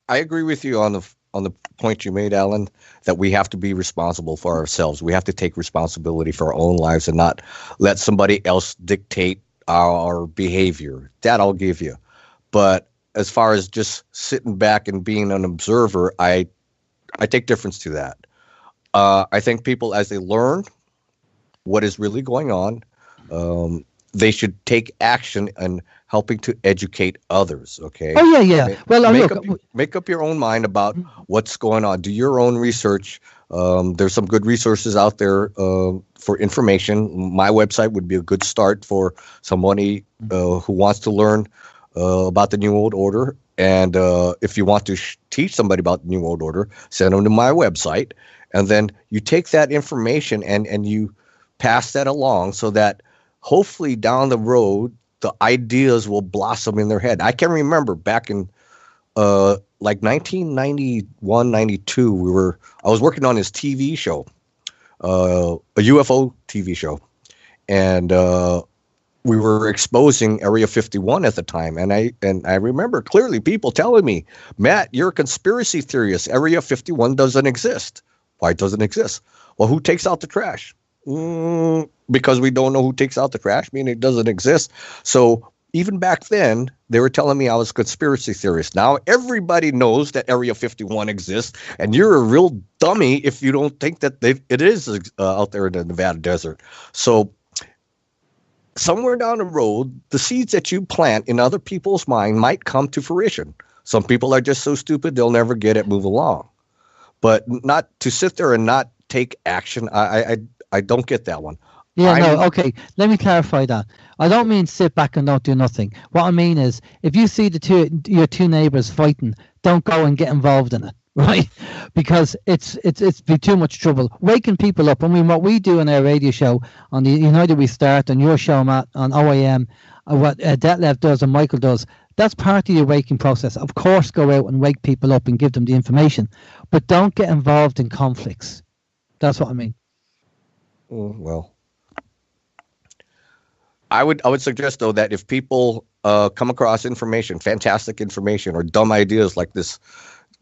Speaker 3: I agree with you on the on the point you made, Alan, that we have to be responsible for ourselves. We have to take responsibility for our own lives and not let somebody else dictate our behavior. That I'll give you. But as far as just sitting back and being an observer, I take difference to that. I think people, as they learn what is really going on, they should take action in helping to educate others. Okay.
Speaker 4: Oh yeah. Well,
Speaker 3: make up your own mind about what's going on. Do your own research. There's some good resources out there for information. My website would be a good start for somebody who wants to learn about the New World Order. And if you want to teach somebody about the New World Order, send them to my website. And then you take that information and you pass that along so that hopefully down the road, the ideas will blossom in their head. I can remember back in like 1991, 92, I was working on this TV show, a UFO TV show. And we were exposing Area 51 at the time. And I remember clearly people telling me, Matt, you're a conspiracy theorist. Area 51 doesn't exist. Why it doesn't exist? Well, who takes out the trash? Because we don't know who takes out the trash, meaning it doesn't exist. So even back then, they were telling me I was a conspiracy theorist. Now everybody knows that Area 51 exists, and you're a real dummy if you don't think that it is out there in the Nevada desert. So somewhere down the road, the seeds that you plant in other people's mind might come to fruition. Some people are just so stupid they'll never get it, move along. But not to sit there and not take action. I don't get that one.
Speaker 4: Yeah, okay. Let me clarify that. I don't mean sit back and don't do nothing. What I mean is, if you see your two neighbors fighting, don't go and get involved in it, right? Because it's be too much trouble. Waking people up. I mean, what we do on our radio show, on the UnitedWeStart, on your show, Matt, on OAM, what Detlev does and Michael does, that's part of your waking process. Of course, go out and wake people up and give them the information, but don't get involved in conflicts. That's what I mean.
Speaker 3: Well, I would suggest, though, that if people come across information, fantastic information, or dumb ideas like this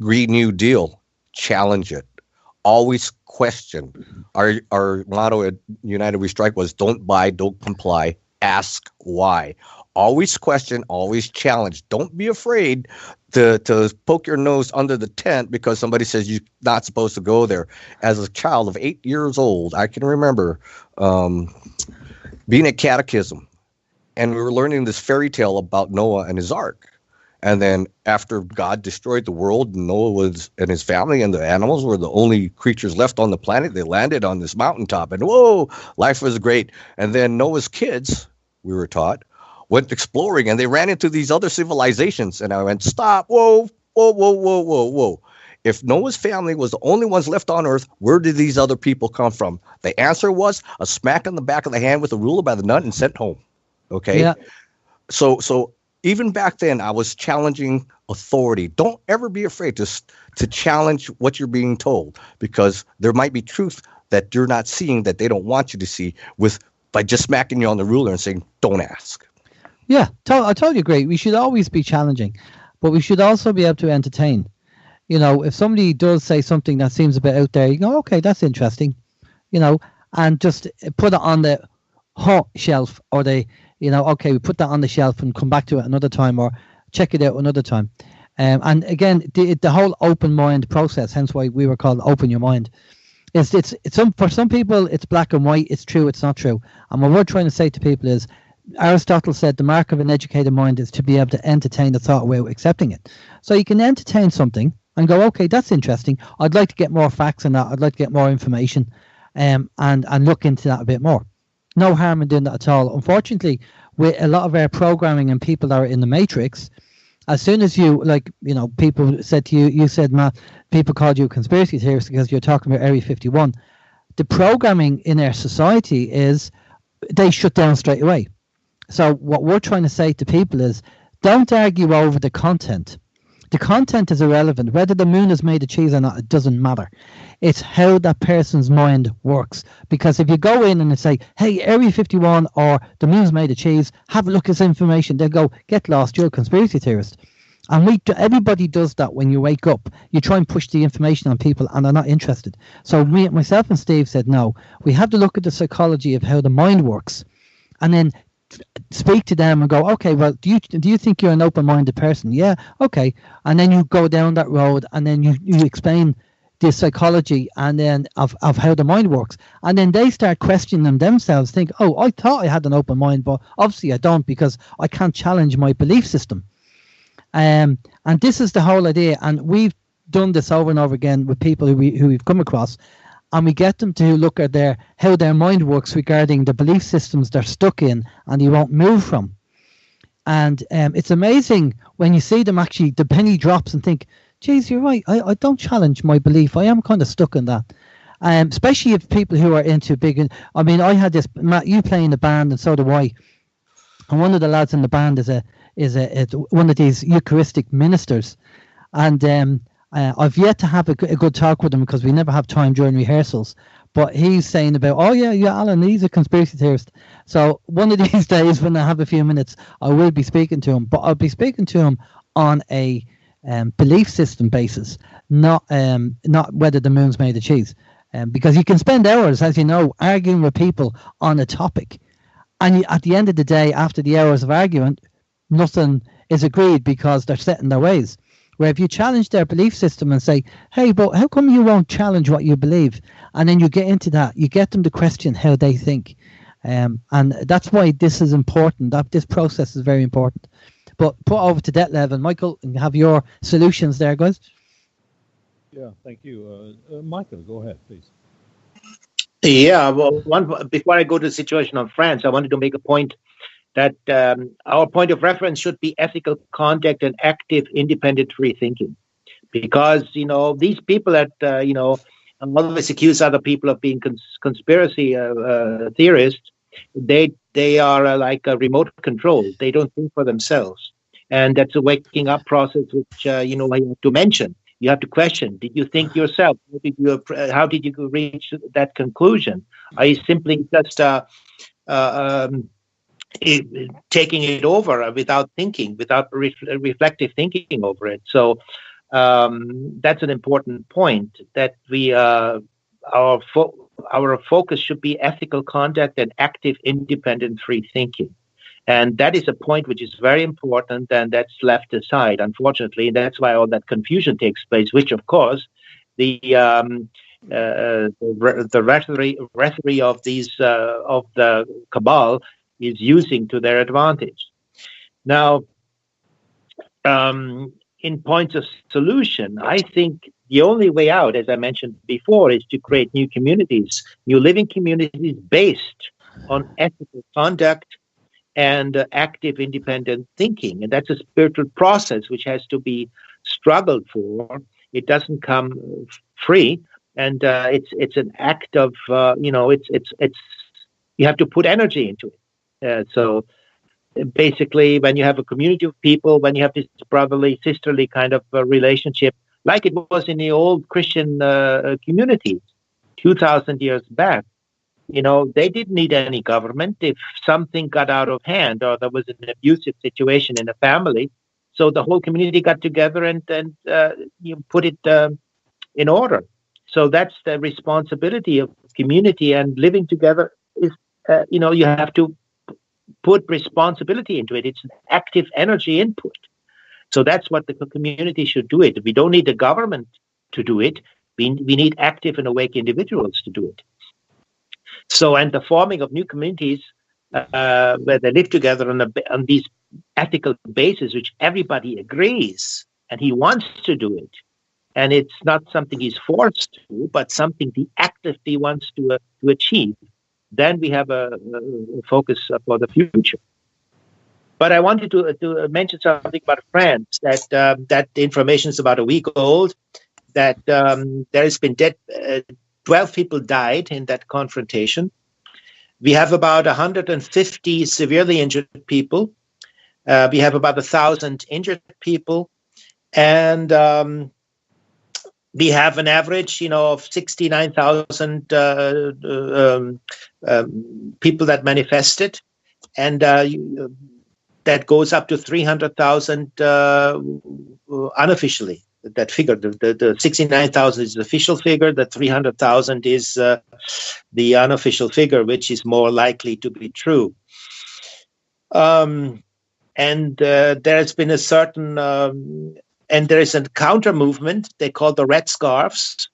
Speaker 3: Green New Deal, challenge it. Always question. Our motto at United We Strike was don't buy, don't comply, ask why. Always question, always challenge. Don't be afraid to poke your nose under the tent because somebody says you're not supposed to go there. As a child of 8 years old, I can remember being at catechism, and we were learning this fairy tale about Noah and his ark. And then after God destroyed the world, Noah and his family and the animals were the only creatures left on the planet. They landed on this mountaintop, and whoa, life was great. And then Noah's kids, we were taught, went exploring, and they ran into these other civilizations. And I went, stop, whoa. If Noah's family was the only ones left on Earth, where did these other people come from? The answer was a smack on the back of the hand with a ruler by the nut and sent home. Okay?
Speaker 4: Yeah.
Speaker 3: So even back then, I was challenging authority. Don't ever be afraid to challenge what you're being told, because there might be truth that you're not seeing that they don't want you to see by just smacking you on the ruler and saying, don't ask.
Speaker 4: Yeah, I totally agree. We should always be challenging, but we should also be able to entertain. You know, if somebody does say something that seems a bit out there, you go, okay, that's interesting, you know, and just put it on the shelf, or okay, we put that on the shelf and come back to it another time, or check it out another time. And again, the whole open mind process, hence why we were called Open Your Mind, is for some people it's black and white, it's true, it's not true. And what we're trying to say to people is, Aristotle said the mark of an educated mind is to be able to entertain the thought without accepting it. So you can entertain something and go, okay, that's interesting. I'd like to get more facts on that. I'd like to get more information, and look into that a bit more. No harm in doing that at all. Unfortunately, with a lot of our programming and people that are in the matrix, as soon as people said to you said, Matt, people called you a conspiracy theorist because you're talking about Area 51. The programming in our society is they shut down straight away. So what we're trying to say to people is, don't argue over the content. The content is irrelevant. Whether the moon is made of cheese or not, it doesn't matter. It's how that person's mind works. Because if you go in and say, hey, Area 51 or the moon's made of cheese, have a look at this information, they'll go, get lost, you're a conspiracy theorist. And everybody does that when you wake up. You try and push the information on people and they're not interested. So myself and Steve said, no, we have to look at the psychology of how the mind works and then speak to them and go, okay, well, do you think you're an open-minded person? Yeah, okay. And then you go down that road and then you explain the psychology and then of how the mind works. And then they start questioning themselves, think, oh, I thought I had an open mind, but obviously I don't because I can't challenge my belief system. And this is the whole idea. And we've done this over and over again with people who we've come across. And we get them to look at how their mind works regarding the belief systems they're stuck in and you won't move from. And it's amazing when you see them actually, the penny drops and think, geez, you're right. I don't challenge my belief. I am kind of stuck in that. Especially if people who are into big. I mean, I had this, Matt, you play in the band and so do I. And one of the lads in the band is one of these Eucharistic ministers. And I've yet to have a good talk with him because we never have time during rehearsals. But he's saying about, oh, yeah, Alan, he's a conspiracy theorist. So one of these days when I have a few minutes, I will be speaking to him. But I'll be speaking to him on a belief system basis, not whether the moon's made of cheese. Because you can spend hours, as you know, arguing with people on a topic. And at the end of the day, after the hours of argument, nothing is agreed because they're set in their ways. Where if you challenge their belief system and say, hey, but how come you won't challenge what you believe? And then you get into that, you get them to question how they think. And that's why this is important. This process is very important. But put over to Detlev and Michael and have your solutions there, guys.
Speaker 1: Yeah, thank you. Michael, go ahead, please.
Speaker 5: Yeah, well, before I go to the situation of France, I wanted to make a point that our point of reference should be ethical conduct and active, independent, free thinking. Because, these people that, always accuse other people of being conspiracy theorists, they are like a remote control. They don't think for themselves. And that's a waking up process, which, you have to mention. You have to question, did you think yourself? How did you reach that conclusion? Are you simply just taking it over without thinking, without reflective thinking over it? So that's an important point, that we our focus should be ethical conduct and active, independent, free thinking. And that is a point which is very important, and that's left aside, unfortunately. And that's why all that confusion takes place, which, of course, the rhetoric of these of the cabal is using to their advantage. Now, in points of solution, I think the only way out, as I mentioned before, is to create new communities, new living communities based on ethical conduct and active, independent thinking. And that's a spiritual process which has to be struggled for. It doesn't come free. And it's an act of, it's you have to put energy into it. So basically, when you have a community of people, when you have this brotherly, sisterly kind of relationship, like it was in the old Christian communities 2,000 years back, they didn't need any government. If something got out of hand or there was an abusive situation in a family, so the whole community got together and you put it in order. So that's the responsibility of community, and living together is, you have to put responsibility into it. It's an active energy input. So that's what the community should do it. We don't need the government to do it. We need active and awake individuals to do it. So, and the forming of new communities where they live together on these ethical bases, which everybody agrees, and he wants to do it. And it's not something he's forced to, but something he actively wants to achieve. Then we have a focus for the future. But I wanted to mention something about France, that the information is about a week old, that there has been 12 people died in that confrontation. We have about 150 severely injured people. We have about 1,000 injured people. And we have an average, of 69,000 people that manifested. And that goes up to 300,000 unofficially. That figure, the 69,000 is the official figure. The 300,000 is the unofficial figure, which is more likely to be true. And there has been a certain, and there is a counter movement. They call the Red Scarves.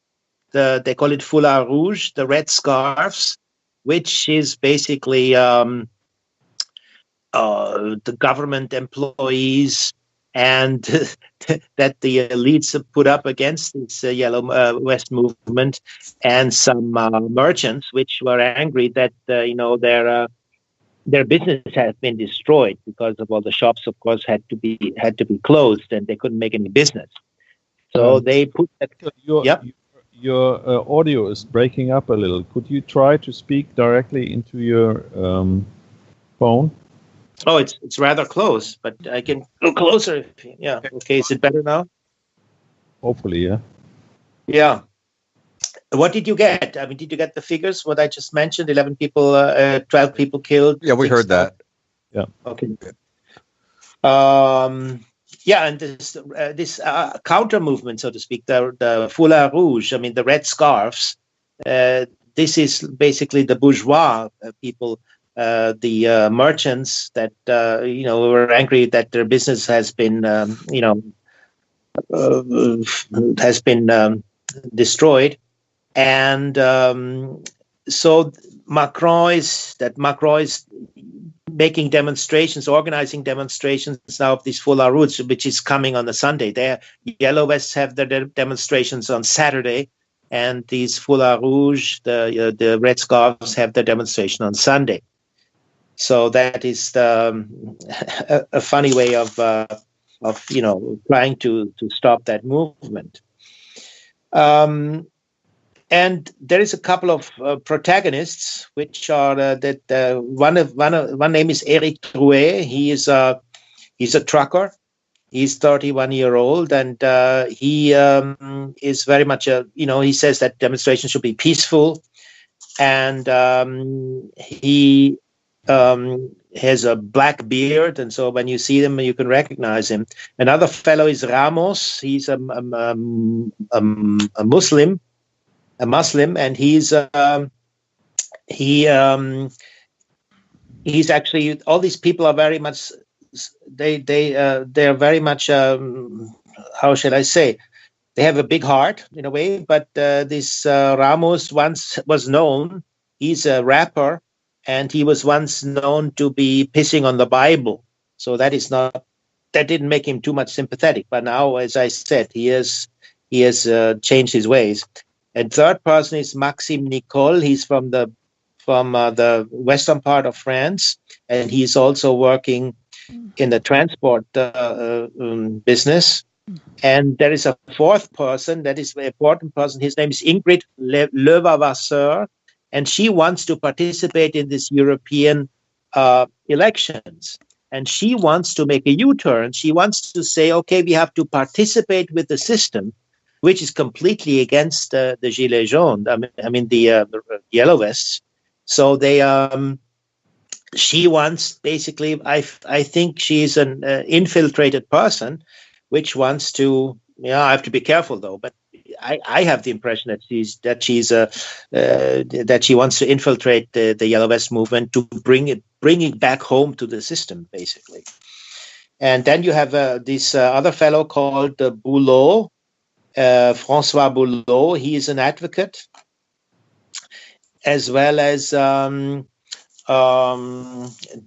Speaker 5: They call it Foulard Rouge, the Red Scarves, which is basically the government employees and that the elites have put up against this Yellow Vest movement, and some merchants which were angry that their business has been destroyed because of all the shops, of course, had to be closed and they couldn't make any business. So they put that.
Speaker 1: Your audio is breaking up a little. Could you try to speak directly into your phone?
Speaker 5: Oh, it's rather close, but I can go closer. Yeah. Okay. Is it better now?
Speaker 1: Hopefully, yeah.
Speaker 5: Yeah. What did you get? I mean, did you get the figures? What I just mentioned: 11 people, 12 people killed.
Speaker 3: Yeah, we heard that.
Speaker 1: Yeah.
Speaker 5: Okay. Yeah, and this counter movement, so to speak, the Foulard Rouge. I mean, the Red Scarves. This is basically the bourgeois people. The merchants that were angry that their business has been destroyed, and so Macron is making demonstrations, organizing demonstrations now of these Foulard Rouge, which is coming on a Sunday. Their Yellow Vests have their demonstrations on Saturday, and these Foulard Rouge, the Red Scarves, have their demonstration on Sunday. So that is a funny way of trying to stop that movement. And there is a couple of protagonists, which are one name is Eric Drouet. He's a trucker. He's 31 years old, and he is very much he says that demonstrations should be peaceful, and he has a black beard, and so when you see him, you can recognize him. Another fellow is Ramos. He's a Muslim, and he's actually, all these people are very much, they're very much how shall I say, they have a big heart in a way. But this Ramos once was known. He's a rapper. And he was once known to be pissing on the Bible. So that didn't make him too much sympathetic. But now, as I said, he has changed his ways. And third person is Maxime Nicole. He's from the western part of France, and he's also working in the transport business. And there is a fourth person that is an important person. His name is Ingrid Levavasseur. And she wants to participate in this European elections. And she wants to make a U-turn. She wants to say, okay, we have to participate with the system, which is completely against the Gilets jaunes, I mean the Yellow Vests. So she wants, basically, I think she's an infiltrated person, which wants to, I have to be careful though, but I have the impression that she wants to infiltrate the Yellow Vest movement to bring it back home to the system, basically. And then you have this other fellow called Boulot, François Boulot. He is an advocate, as well as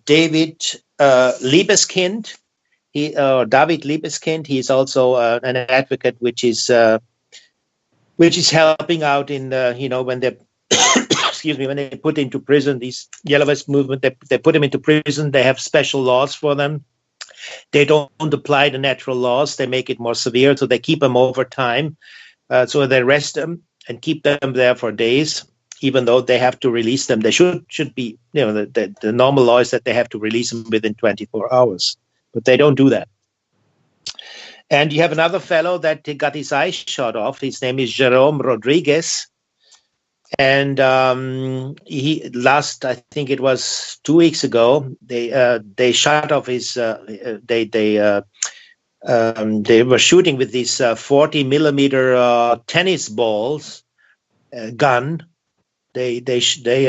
Speaker 5: David Liebeskind. David Liebeskind. He's also an advocate, which is helping out in when they when they put into prison these Yellow Vest movement. They put them into prison. They have special laws for them. They don't apply the natural laws. They make it more severe, so they keep them over time. So they arrest them and keep them there for days, even though they have to release them. They should be, the normal law is that they have to release them within 24 hours, but they don't do that. And you have another fellow that got his eye shot off. His name is Jerome Rodriguez. And I think it was 2 weeks ago, they shot off his. They were shooting with these 40 millimeter tennis balls gun. They basically,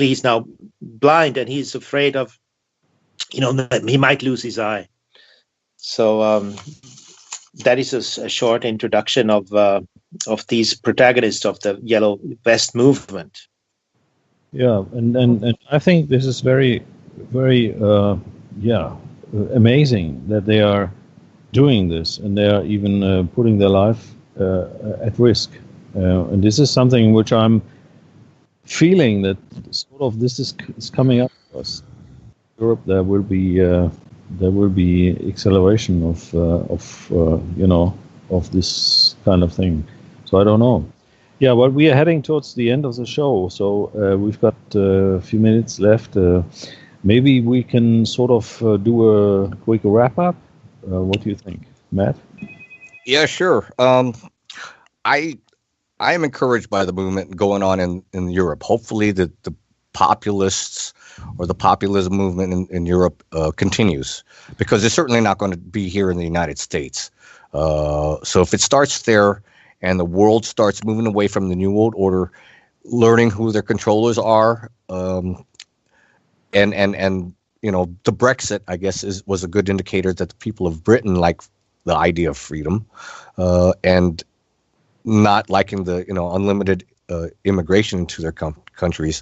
Speaker 5: he's now blind, and he's afraid of, that he might lose his eye. So that is a short introduction of these protagonists of the Yellow Vest movement.
Speaker 1: Yeah, and I think this is very, very, amazing that they are doing this, and they are even putting their life at risk. And this is something which I'm feeling that sort of this is coming up to us. Europe, there will be acceleration of this kind of thing. So I don't know. Yeah, well, we are heading towards the end of the show, so we've got a few minutes left. Maybe we can sort of do a quick wrap up. What do you think, Matt?
Speaker 3: Yeah, sure. I am encouraged by the movement going on in Europe. Hopefully the populists or the populism movement in Europe continues, because it's certainly not going to be here in the United States. So if it starts there and the world starts moving away from the New World Order, learning who their controllers are, and the Brexit, I guess, was a good indicator that the people of Britain like the idea of freedom, and not liking the unlimited immigration into their countries.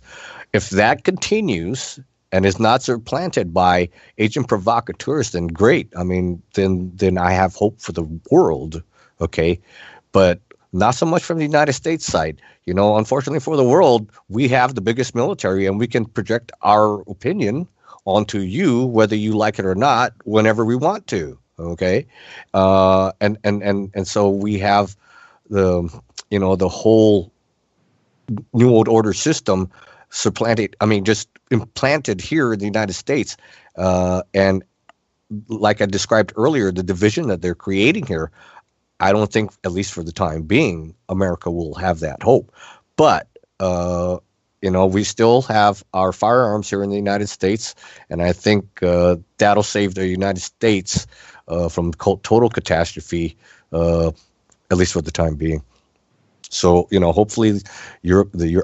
Speaker 3: If that continues and is not supplanted by agent provocateurs, then great. I mean, then I have hope for the world. Okay, but not so much from the United States side. Unfortunately for the world, we have the biggest military, and we can project our opinion onto you, whether you like it or not, whenever we want to. Okay, and so we have the whole New World Order system supplanted. I mean, just implanted here in the United States, and like I described earlier, the division that they're creating here. I don't think, at least for the time being, America will have that hope. But we still have our firearms here in the United States, and I think that'll save the United States from total catastrophe, at least for the time being. So, hopefully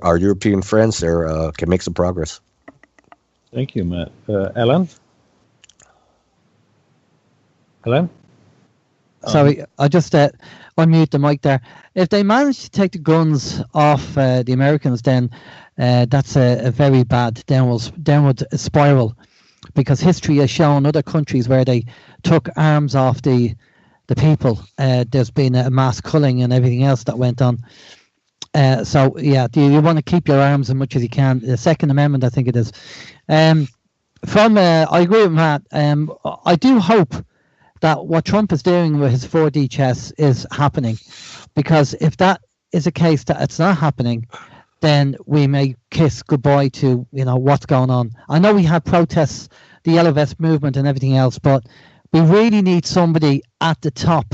Speaker 3: our European friends there can make some progress.
Speaker 1: Thank you, Matt. Alan? Alan?
Speaker 4: Sorry, I just unmute the mic there. If they manage to take the guns off the Americans, then that's a very bad downward spiral, because history has shown other countries where they took arms off the people. There's been a mass culling and everything else that went on. So yeah, you want to keep your arms as much as you can. The Second Amendment, I think it is. I agree with Matt. I do hope that what Trump is doing with his 4D chess is happening, because if that is a case that it's not happening, then we may kiss goodbye to what's going on. I know we had protests, the Yellow Vest movement and everything else, but we really need somebody at the top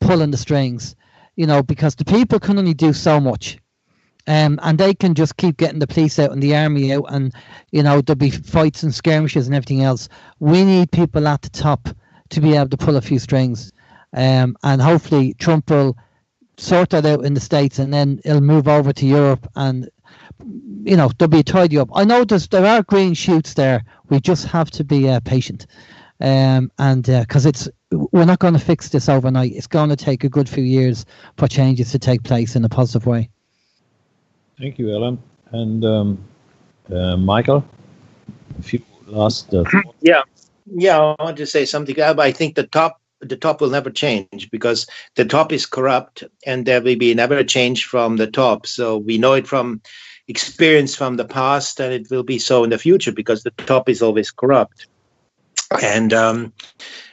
Speaker 4: pulling the strings, because the people can only do so much. And they can just keep getting the police out and the army out, and there'll be fights and skirmishes and everything else. We need people at the top to be able to pull a few strings, and hopefully Trump will sort that out in the States, and then it'll move over to Europe, and there'll be a tidy up. I know there are green shoots there. We just have to be patient, and because we're not going to fix this overnight. It's going to take a good few years for changes to take place in a positive way.
Speaker 1: Thank you, Alan. And Michael, a few last thoughts.
Speaker 5: Yeah, I want to say something. I think the top will never change, because the top is corrupt, and there will be never a change from the top. So we know it from experience from the past, and it will be so in the future, because the top is always corrupt. And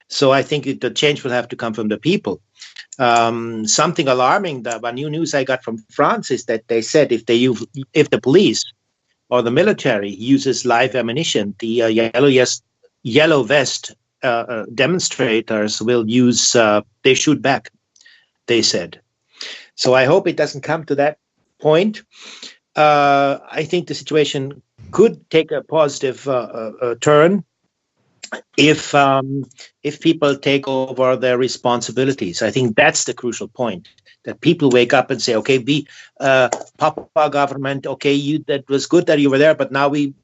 Speaker 5: so I think the change will have to come from the people. Something alarming, that one new news I got from France is that they said if the police or the military uses live ammunition, the Yellow Vest demonstrators will they shoot back, they said. So I hope it doesn't come to that, point. I think the situation could take a positive turn if people take over their responsibilities. I think that's the crucial point. That people wake up and say, okay, Papa government, okay, that was good that you were there, but now we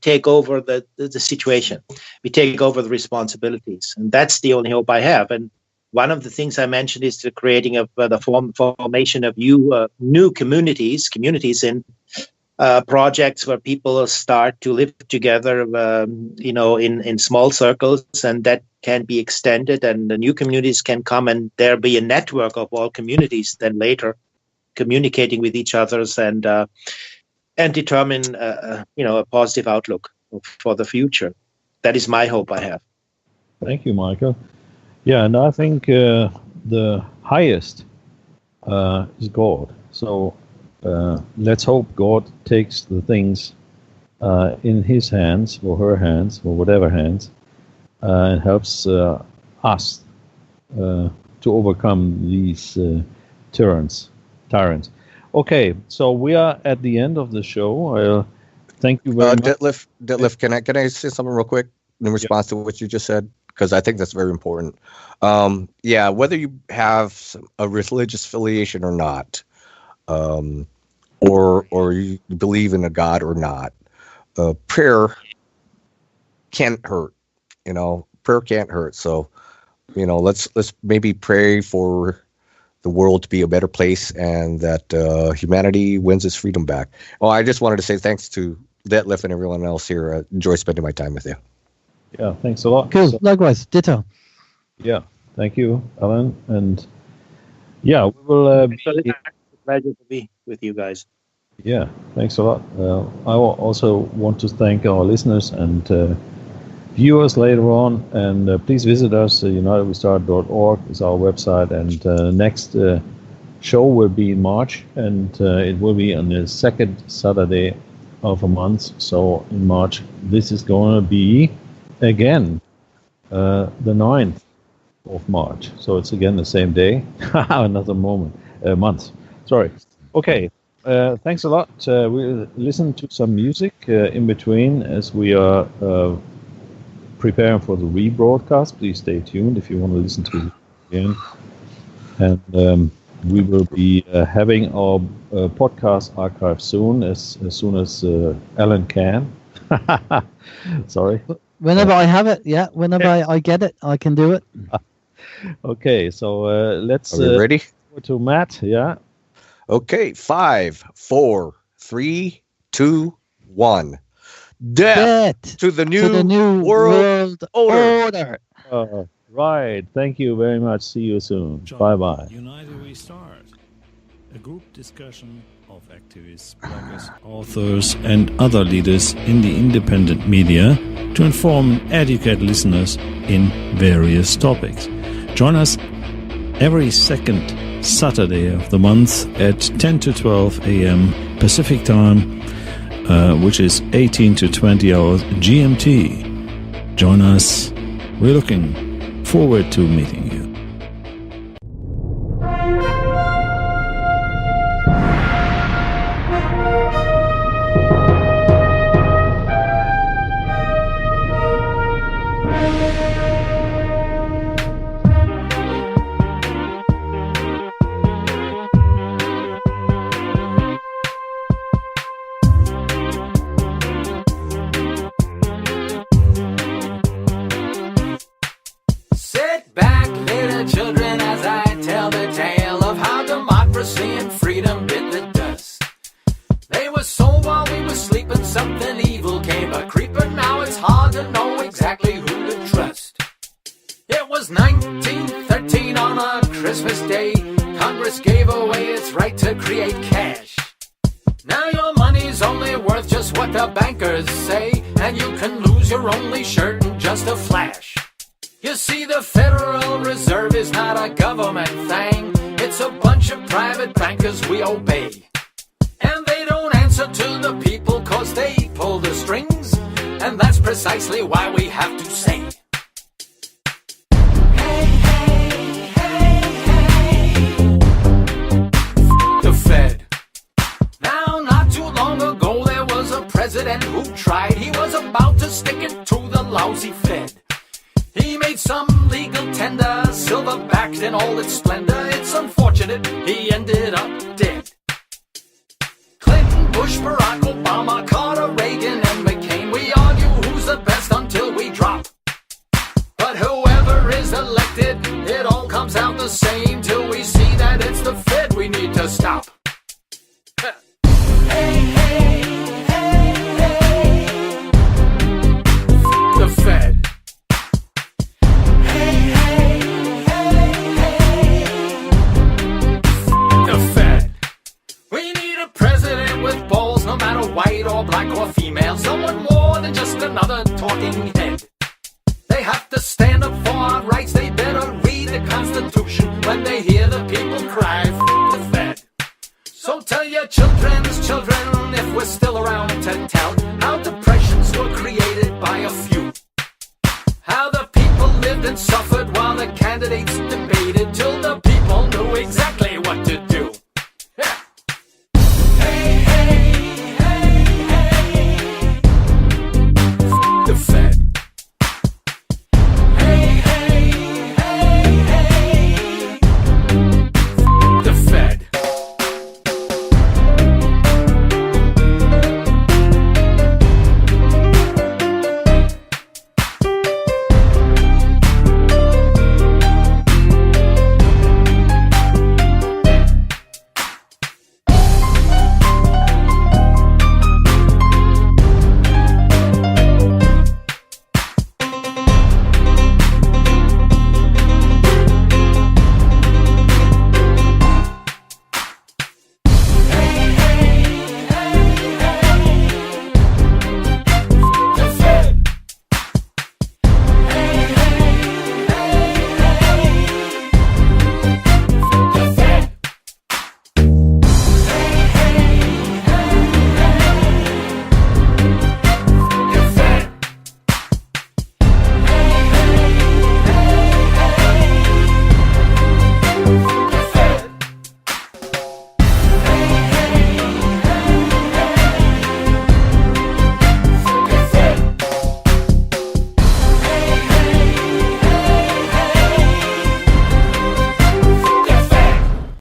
Speaker 5: take over the situation. We take over the responsibilities. And that's the only hope I have. And one of the things I mentioned is the creating of the formation of new communities in projects where people start to live together, in small circles, and that can be extended, and the new communities can come, and there be a network of all communities then later communicating with each others and determine a positive outlook for the future. That is my hope I have.
Speaker 1: Thank you, Michael. Yeah, and I think the highest is God. So let's hope God takes the things in his hands or her hands or whatever hands and helps us to overcome these tyrants. Okay, so we are at the end of the show. Thank you very much.
Speaker 3: Detlev, can I say something real quick in response to what you just said? Because I think that's very important. Whether you have a religious affiliation or not, or you believe in a God or not, prayer can't hurt. Prayer can't hurt. So, let's maybe pray for the world to be a better place and that humanity wins its freedom back. Well, I just wanted to say thanks to Detlev and everyone else here. I enjoy spending my time with you.
Speaker 1: Yeah, thanks a lot.
Speaker 4: Cool. Likewise, ditto.
Speaker 1: Yeah, thank you, Alan. And yeah, we will
Speaker 5: It's a pleasure to be with you guys.
Speaker 1: Yeah, thanks a lot. I will also want to thank our listeners and viewers later on. And please visit us. UnitedWeStart.org is our website. And next show will be in March. And it will be on the second Saturday of a month. So in March, this is going to be again the 9th of March. So it's again the same day. Another month. Sorry. Okay. Thanks a lot. We'll listen to some music in between as we are preparing for the rebroadcast. Please stay tuned if you want to listen to it again. And we will be having our podcast archive soon as Alan can. Sorry.
Speaker 4: Whenever I have it, whenever I get it, I can do it.
Speaker 1: Okay, so let's...
Speaker 3: Are we ready?
Speaker 1: Go to Matt, yeah.
Speaker 3: Okay, 5, 4, 3, 2, 1. Death to the new world order.
Speaker 1: Right. Thank you very much. See you soon. Bye-bye.
Speaker 6: UnitedWeStart, a group discussion of activists, bloggers, authors, and other leaders in the independent media to inform and educate listeners in various topics. Join us every second Saturday of the month at 10 to 12 a.m. Pacific time, which is 18 to 20 hours GMT. Join us. We're looking forward to meeting you.
Speaker 7: Precisely why we have to say, the Fed.
Speaker 8: stick it to the lousy Fed. He made some legal tender, silver-backed in all its splendor. It's unfortunate he ended up dead. Clinton, Bush, Barack Obama, Carter, Reagan, and McCain. We argue who's the best until we drop. But whoever is elected, it all comes out the same till we see that it's the Fed we need to stop. Hey, hey, hey, hey. The Fed. Hey, hey, hey, hey. The Fed. We need a president with balls, no matter white or black or female. Someone more than just another talking head. They have to stand up for our rights. They better read the Constitution when they hear the people cry, F the Fed. So tell your children's children, if we're still around to tell, how depressions were created by a few. How the people lived and suffered while the candidates debated till the people knew exactly what to do.